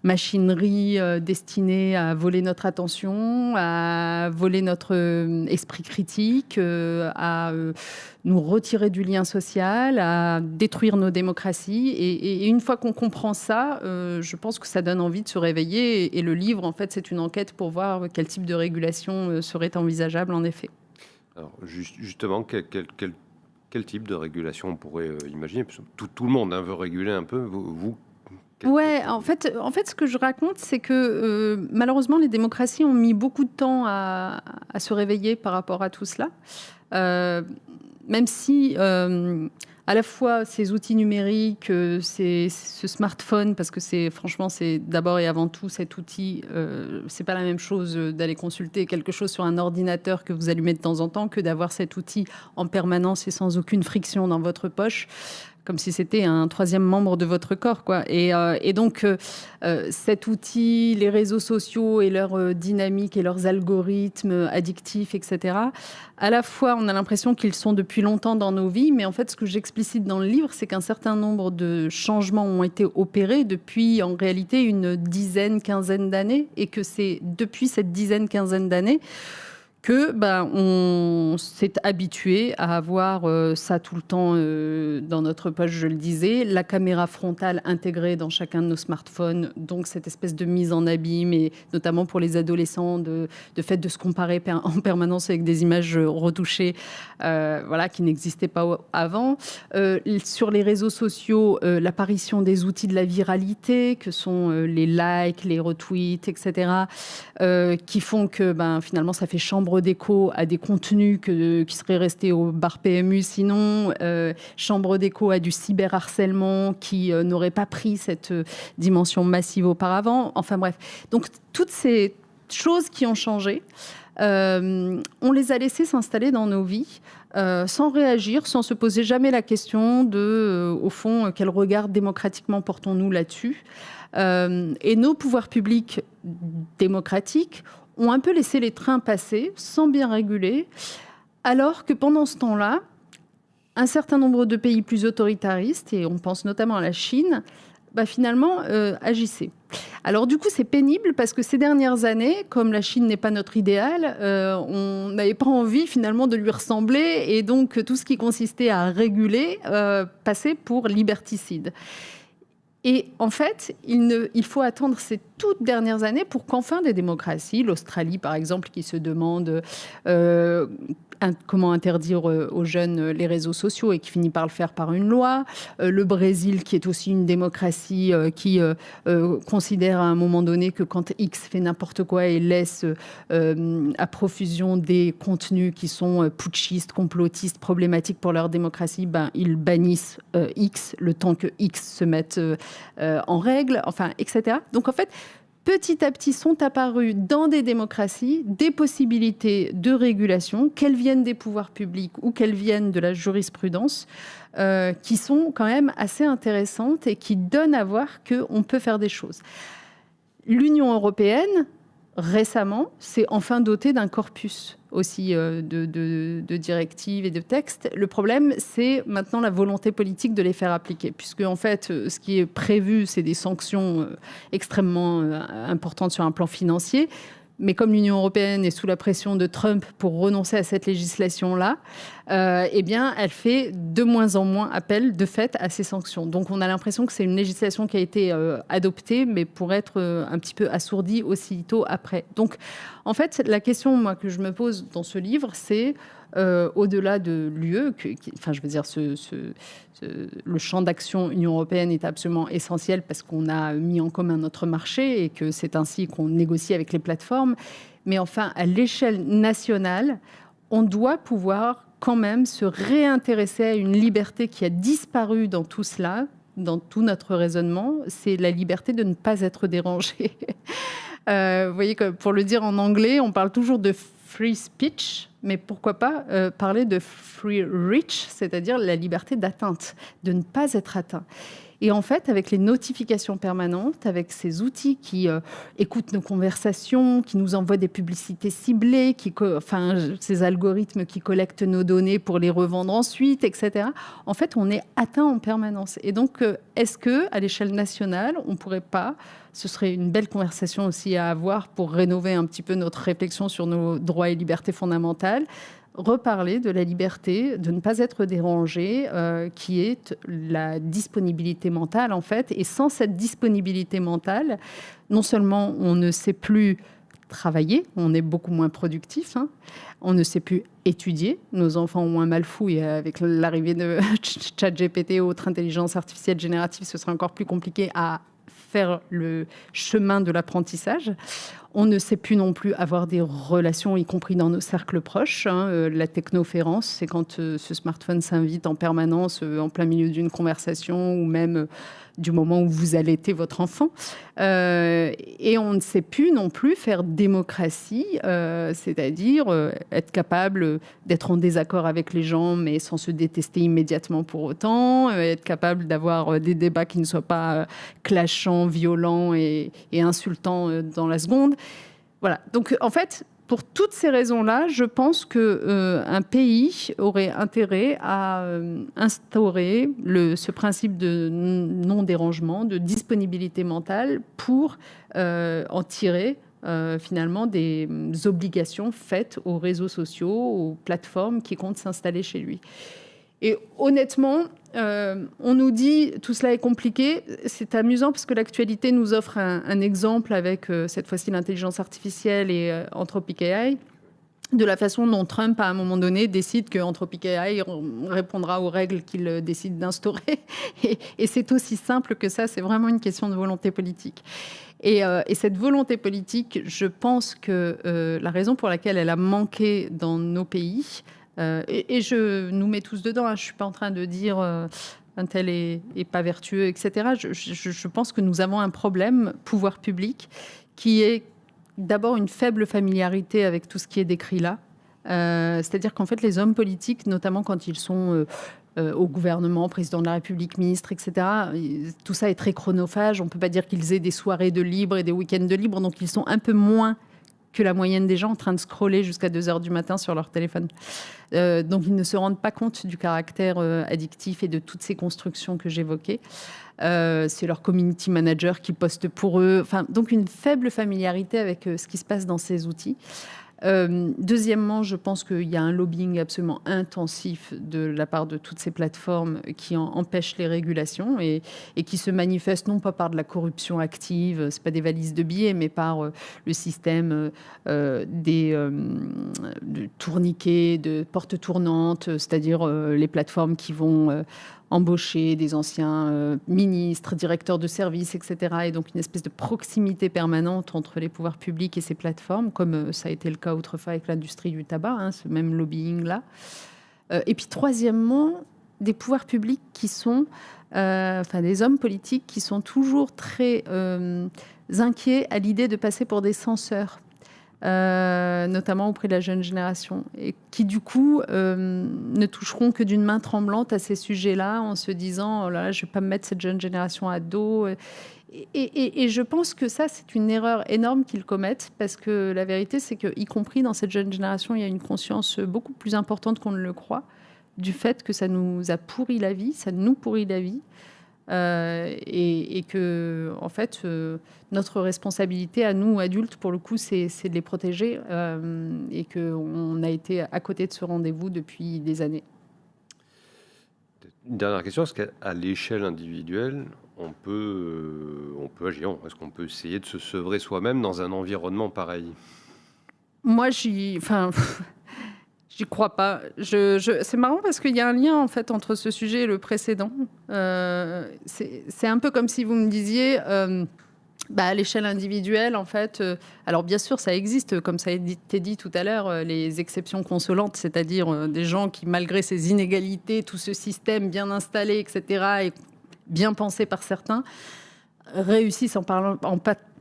machinerie destinée à voler notre attention, à voler notre esprit critique, à nous retirer du lien social, à détruire nos démocraties. Et une fois qu'on comprend ça, je pense que ça donne envie de se réveiller. Et le livre, en fait, c'est une enquête pour voir quel type de régulation serait envisageable, en effet. Alors, justement, quel type de régulation on pourrait imaginer? Parce que tout le monde veut réguler un peu. Vous Ouais, en fait, ce que je raconte, c'est que malheureusement, les démocraties ont mis beaucoup de temps à se réveiller par rapport à tout cela. Même si, à la fois, ces outils numériques, ce smartphone, parce que franchement, c'est d'abord et avant tout cet outil, c'est pas la même chose d'aller consulter quelque chose sur un ordinateur que vous allumez de temps en temps que d'avoir cet outil en permanence et sans aucune friction dans votre poche. comme si c'était un troisième membre de votre corps, quoi. Et donc, cet outil, les réseaux sociaux et leur dynamique et leurs algorithmes addictifs, etc., à la fois, on a l'impression qu'ils sont depuis longtemps dans nos vies, mais en fait, ce que j'explicite dans le livre, c'est qu'un certain nombre de changements ont été opérés depuis, en réalité, une dizaine, quinzaine d'années, et que c'est depuis cette dizaine, quinzaine d'années que on s'est habitué à avoir ça tout le temps dans notre poche, je le disais, la caméra frontale intégrée dans chacun de nos smartphones, donc cette espèce de mise en abîme, et notamment pour les adolescents, de fait de se comparer en permanence avec des images retouchées, qui n'existaient pas avant. Sur les réseaux sociaux, l'apparition des outils de la viralité, que sont les likes, les retweets, etc., qui font que finalement ça fait chambre d'écho à des contenus qui seraient restés au bar PMU sinon, chambre d'écho à du cyberharcèlement qui n'aurait pas pris cette dimension massive auparavant. Enfin bref, donc toutes ces choses qui ont changé, on les a laissées s'installer dans nos vies sans réagir, sans se poser jamais la question de, au fond, quel regard démocratiquement portons-nous là-dessus. Et nos pouvoirs publics démocratiques ont un peu laissé les trains passer sans bien réguler, alors que pendant ce temps-là, un certain nombre de pays plus autoritaristes, et on pense notamment à la Chine, finalement agissaient. Alors du coup, c'est pénible parce que ces dernières années, comme la Chine n'est pas notre idéal, on n'avait pas envie finalement de lui ressembler, et donc tout ce qui consistait à réguler passait pour liberticide. Et en fait, il faut attendre ces toutes dernières années pour qu'enfin des démocraties, l'Australie par exemple, qui se demande comment interdire aux jeunes les réseaux sociaux et qui finit par le faire par une loi, le Brésil qui est aussi une démocratie qui considère à un moment donné que quand X fait n'importe quoi et laisse à profusion des contenus qui sont putschistes, complotistes, problématiques pour leur démocratie, ils bannissent X le temps que X se mette en règle, enfin, etc. Donc en fait, petit à petit sont apparues dans des démocraties des possibilités de régulation, qu'elles viennent des pouvoirs publics ou qu'elles viennent de la jurisprudence, qui sont quand même assez intéressantes et qui donnent à voir qu'on peut faire des choses. L'Union européenne, récemment, s'est enfin dotée d'un corpus aussi de directives et de textes. Le problème, c'est maintenant la volonté politique de les faire appliquer, puisque en fait, ce qui est prévu, c'est des sanctions extrêmement importantes sur un plan financier. Mais comme l'Union européenne est sous la pression de Trump pour renoncer à cette législation-là, elle fait de moins en moins appel, de fait, à ces sanctions. Donc on a l'impression que c'est une législation qui a été adoptée, mais pour être un petit peu assourdie aussitôt après. Donc en fait, la question moi, que je me pose dans ce livre, c'est au-delà de l'UE, le champ d'action Union européenne est absolument essentiel parce qu'on a mis en commun notre marché et que c'est ainsi qu'on négocie avec les plateformes. Mais enfin, à l'échelle nationale, on doit pouvoir quand même se réintéresser à une liberté qui a disparu dans tout cela, dans tout notre raisonnement. C'est la liberté de ne pas être dérangé. Vous voyez, pour le dire en anglais, on parle toujours de free speech, mais pourquoi pas parler de free reach, c'est-à-dire la liberté d'atteinte, de ne pas être atteint. Et en fait, avec les notifications permanentes, avec ces outils qui écoutent nos conversations, qui nous envoient des publicités ciblées, ces algorithmes qui collectent nos données pour les revendre ensuite, etc. En fait, on est atteint en permanence. Et donc, est-ce qu'à l'échelle nationale, on ne pourrait pas, ce serait une belle conversation aussi à avoir pour rénover un petit peu notre réflexion sur nos droits et libertés fondamentales, reparler de la liberté de ne pas être dérangé, qui est la disponibilité mentale, en fait. Et sans cette disponibilité mentale, non seulement on ne sait plus travailler, on est beaucoup moins productif, on ne sait plus étudier. Nos enfants ont un mal fou et avec l'arrivée de ChatGPT et autres intelligences artificielles génératives, ce sera encore plus compliqué à faire le chemin de l'apprentissage. On ne sait plus non plus avoir des relations, y compris dans nos cercles proches. La technoférence, c'est quand ce smartphone s'invite en permanence en plein milieu d'une conversation ou même du moment où vous allaitez votre enfant. Et on ne sait plus non plus faire démocratie, c'est-à-dire être capable d'être en désaccord avec les gens, mais sans se détester immédiatement pour autant, être capable d'avoir des débats qui ne soient pas clashants, violents et insultants dans la seconde. Voilà. Donc, en fait, pour toutes ces raisons-là, je pense qu'un pays aurait intérêt à instaurer ce principe de non-dérangement, de disponibilité mentale pour en tirer finalement des obligations faites aux réseaux sociaux, aux plateformes qui comptent s'installer chez lui. Et honnêtement, on nous dit tout cela est compliqué. C'est amusant parce que l'actualité nous offre un exemple avec cette fois-ci l'intelligence artificielle et Anthropic AI, de la façon dont Trump, à un moment donné, décide que Anthropic AI répondra aux règles qu'il décide d'instaurer. Et c'est aussi simple que ça, c'est vraiment une question de volonté politique. Et cette volonté politique, je pense que la raison pour laquelle elle a manqué dans nos pays, et je nous mets tous dedans, je ne suis pas en train de dire un tel est pas vertueux, etc. Je pense que nous avons un problème, pouvoir public, qui est d'abord une faible familiarité avec tout ce qui est décrit là. C'est-à-dire qu'en fait, les hommes politiques, notamment quand ils sont au gouvernement, président de la République, ministre, etc., tout ça est très chronophage. On ne peut pas dire qu'ils aient des soirées de libre et des week-ends de libre, donc ils sont un peu moins que la moyenne des gens en train de scroller jusqu'à 2h du matin sur leur téléphone. Donc, ils ne se rendent pas compte du caractère addictif et de toutes ces constructions que j'évoquais. C'est leur community manager qui poste pour eux. Enfin, donc, une faible familiarité avec ce qui se passe dans ces outils. Deuxièmement, je pense qu'il y a un lobbying absolument intensif de la part de toutes ces plateformes qui empêchent les régulations et qui se manifestent non pas par de la corruption active, c'est pas des valises de billets, mais par le système de tourniquets, de portes tournantes, c'est-à-dire les plateformes qui vont embaucher des anciens ministres, directeurs de services, etc. Et donc une espèce de proximité permanente entre les pouvoirs publics et ces plateformes, comme ça a été le cas autrefois avec l'industrie du tabac, ce même lobbying-là. Et puis troisièmement, des pouvoirs publics qui sont, des hommes politiques qui sont toujours très inquiets à l'idée de passer pour des censeurs. Notamment auprès de la jeune génération, et qui du coup ne toucheront que d'une main tremblante à ces sujets-là, en se disant oh là là, je ne vais pas me mettre cette jeune génération à dos. Et je pense que ça, c'est une erreur énorme qu'ils commettent, parce que la vérité, c'est qu'y compris dans cette jeune génération, il y a une conscience beaucoup plus importante qu'on ne le croit, du fait que ça nous a pourri la vie, ça nous pourrit la vie. Et que, en fait, notre responsabilité à nous, adultes, pour le coup, c'est de les protéger et qu'on a été à côté de ce rendez-vous depuis des années. Une dernière question, est-ce qu'à l'échelle individuelle, on peut agir? Est-ce qu'on peut essayer de se sevrer soi-même dans un environnement pareil? Moi, j'y crois pas. C'est marrant parce qu'il y a un lien en fait entre ce sujet et le précédent. C'est un peu comme si vous me disiez, à l'échelle individuelle, en fait. Alors bien sûr, ça existe, comme ça a été dit tout à l'heure, les exceptions consolantes, c'est-à-dire des gens qui, malgré ces inégalités, tout ce système bien installé, etc., et bien pensé par certains, réussissent en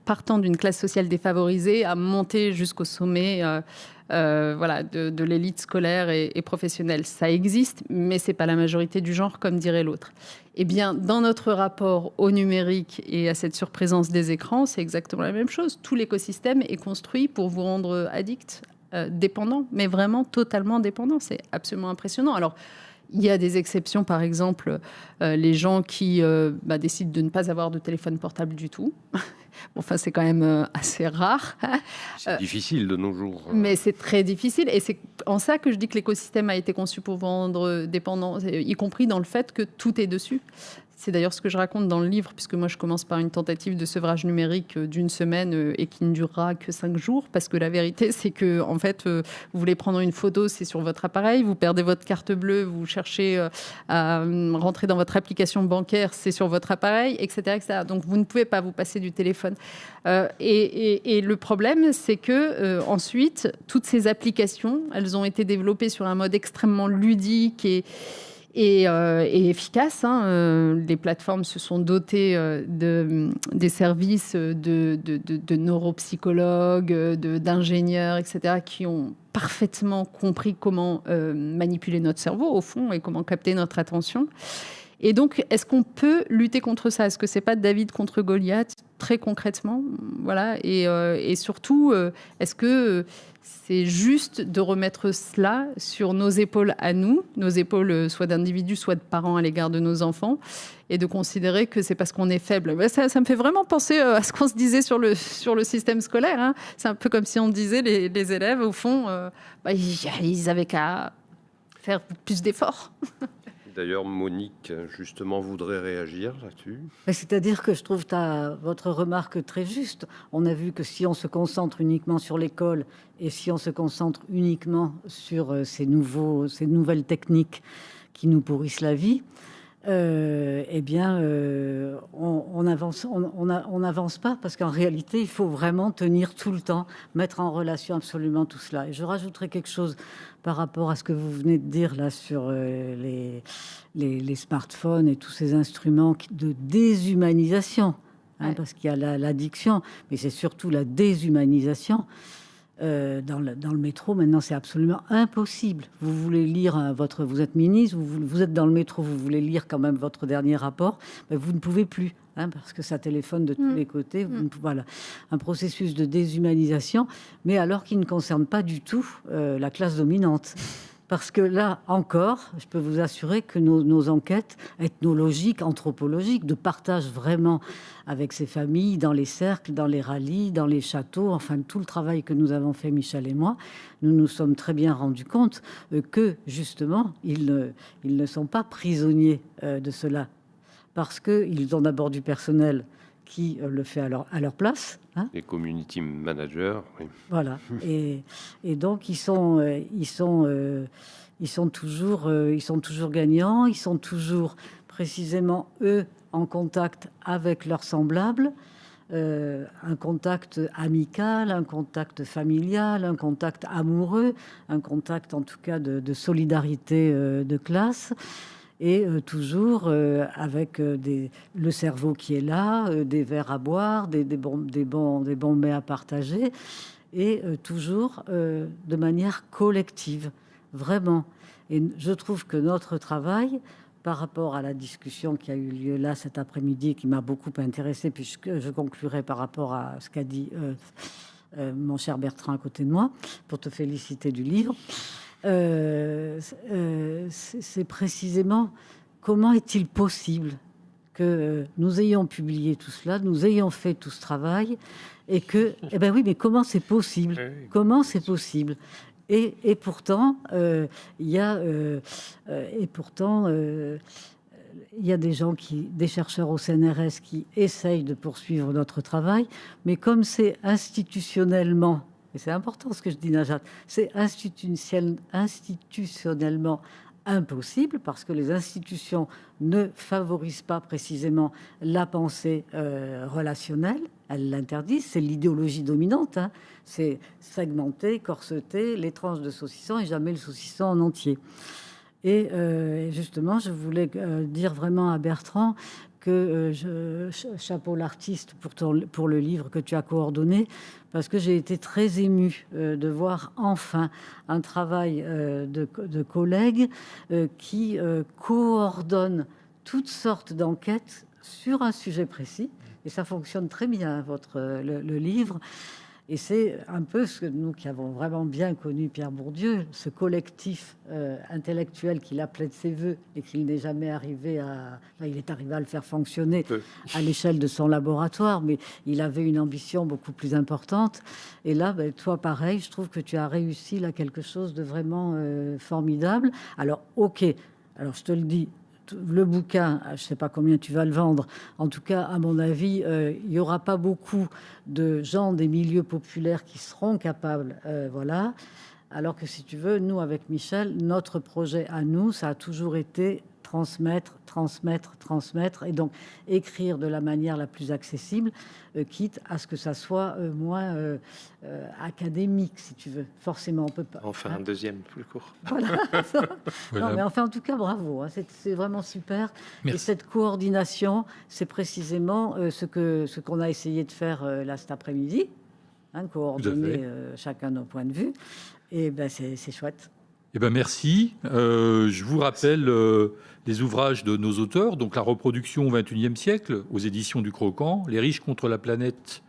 partant d'une classe sociale défavorisée à monter jusqu'au sommet. De l'élite scolaire et professionnelle. Ça existe, mais ce n'est pas la majorité du genre, comme dirait l'autre. Eh bien, dans notre rapport au numérique et à cette surprésence des écrans, c'est exactement la même chose. Tout l'écosystème est construit pour vous rendre addict, dépendant, mais vraiment totalement dépendant. C'est absolument impressionnant. Alors, il y a des exceptions, par exemple, les gens qui décident de ne pas avoir de téléphone portable du tout. Enfin, c'est quand même assez rare. C'est difficile de nos jours. Mais c'est très difficile. Et c'est en ça que je dis que l'écosystème a été conçu pour vous rendre dépendant, y compris dans le fait que tout est dessus. C'est d'ailleurs ce que je raconte dans le livre, puisque moi je commence par une tentative de sevrage numérique d'une semaine et qui ne durera que 5 jours, parce que la vérité c'est que en fait, vous voulez prendre une photo, c'est sur votre appareil, vous perdez votre carte bleue, vous cherchez à rentrer dans votre application bancaire, c'est sur votre appareil, etc., etc. Donc vous ne pouvez pas vous passer du téléphone. Et le problème, c'est que ensuite, toutes ces applications, elles ont été développées sur un mode extrêmement ludique et efficace. Les plateformes se sont dotées des services de neuropsychologues, d'ingénieurs, etc., qui ont parfaitement compris comment manipuler notre cerveau, au fond, et comment capter notre attention. Et donc, est-ce qu'on peut lutter contre ça ? Est-ce que c'est pas David contre Goliath, très concrètement ? Voilà. Et surtout, est-ce que c'est juste de remettre cela sur nos épaules à nous, nos épaules soit d'individus, soit de parents à l'égard de nos enfants, et de considérer que c'est parce qu'on est faible. Ça me fait vraiment penser à ce qu'on se disait sur le système scolaire. C'est un peu comme si on disait les élèves, au fond, ils avaient qu'à faire plus d'efforts. D'ailleurs, Monique, justement, voudrait réagir là-dessus. C'est-à-dire que je trouve votre remarque très juste. On a vu que si on se concentre uniquement sur l'école et si on se concentre uniquement sur ces nouvelles techniques qui nous pourrissent la vie, on n'avance pas, parce qu'en réalité, il faut vraiment tenir tout le temps, mettre en relation absolument tout cela. Et je rajouterai quelque chose par rapport à ce que vous venez de dire là sur les smartphones et tous ces instruments de déshumanisation, parce qu'il y a l'addiction, mais c'est surtout la déshumanisation. Dans le métro, maintenant, c'est absolument impossible. Vous voulez lire vous êtes ministre, vous êtes dans le métro, vous voulez lire quand même votre dernier rapport, mais vous ne pouvez plus, parce que ça téléphone de tous les côtés. Voilà, un processus de déshumanisation, mais alors qui ne concerne pas du tout la classe dominante. Parce que là encore, je peux vous assurer que nos enquêtes ethnologiques, anthropologiques, de partage vraiment avec ces familles, dans les cercles, dans les rallyes, dans les châteaux, enfin tout le travail que nous avons fait, Michel et moi, nous nous sommes très bien rendus compte que justement, ils ne sont pas prisonniers de cela. Parce qu'ils ont d'abord du personnel qui le fait à leur place. Les community managers, oui. Voilà. Et donc, ils sont toujours gagnants. Ils sont toujours précisément, eux, en contact avec leurs semblables. Un contact amical, un contact familial, un contact amoureux, un contact en tout cas de solidarité de classe. Et toujours avec le cerveau qui est là, des verres à boire, des bons mets à partager, et toujours de manière collective, vraiment. Et je trouve que notre travail, par rapport à la discussion qui a eu lieu là cet après-midi, qui m'a beaucoup intéressée, puisque je conclurai par rapport à ce qu'a dit mon cher Bertrand à côté de moi, pour te féliciter du livre. C'est précisément comment est-il possible que nous ayons publié tout cela, nous ayons fait tout ce travail, et que, oui, mais comment c'est possible ? Comment c'est possible ? Et pourtant, il y a des gens des chercheurs au CNRS qui essayent de poursuivre notre travail, mais comme c'est institutionnellement, et c'est important ce que je dis, Najat, c'est institutionnellement impossible, parce que les institutions ne favorisent pas précisément la pensée relationnelle, elles l'interdisent, c'est l'idéologie dominante, c'est segmenter, corseter, les tranches de saucisson et jamais le saucisson en entier. Et justement, je voulais dire vraiment à Bertrand que chapeau l'artiste pour le livre que tu as coordonné, parce que j'ai été très émue de voir enfin un travail de collègues qui coordonnent toutes sortes d'enquêtes sur un sujet précis. Et ça fonctionne très bien, le livre. Et c'est un peu ce que nous qui avons vraiment bien connu Pierre Bourdieu, ce collectif intellectuel qu'il appelait de ses voeux et qu'il n'est jamais arrivé il est arrivé à le faire fonctionner à l'échelle de son laboratoire, mais il avait une ambition beaucoup plus importante. Et là, toi, pareil, je trouve que tu as réussi là quelque chose de vraiment formidable. Alors, ok, alors je te le dis, le bouquin, je ne sais pas combien tu vas le vendre. En tout cas, à mon avis, il n'y aura pas beaucoup de gens des milieux populaires qui seront capables, voilà. Alors que si tu veux, nous, avec Michel, notre projet à nous, ça a toujours été transmettre, et donc écrire de la manière la plus accessible, quitte à ce que ça soit moins académique, si tu veux. Forcément, on peut pas. Enfin, un deuxième plus court. Voilà. Voilà. Non, mais enfin, en tout cas, bravo. Hein. C'est vraiment super. Merci. Et cette coordination, c'est précisément ce qu'on a essayé de faire là cet après-midi, hein, coordonner chacun nos points de vue. Et ben, c'est chouette. Eh ben merci. Je vous rappelle les ouvrages de nos auteurs. Donc, La reproduction au XXIe siècle, aux éditions du Croquant, Les riches contre la planète,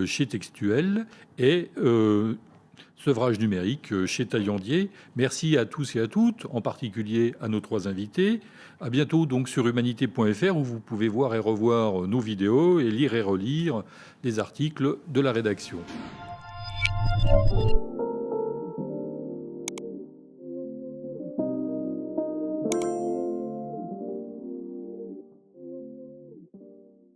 chez Textuel, et Sevrage numérique, chez Taillandier. Merci à tous et à toutes, en particulier à nos 3 invités. À bientôt donc sur humanité.fr, où vous pouvez voir et revoir nos vidéos et lire et relire les articles de la rédaction.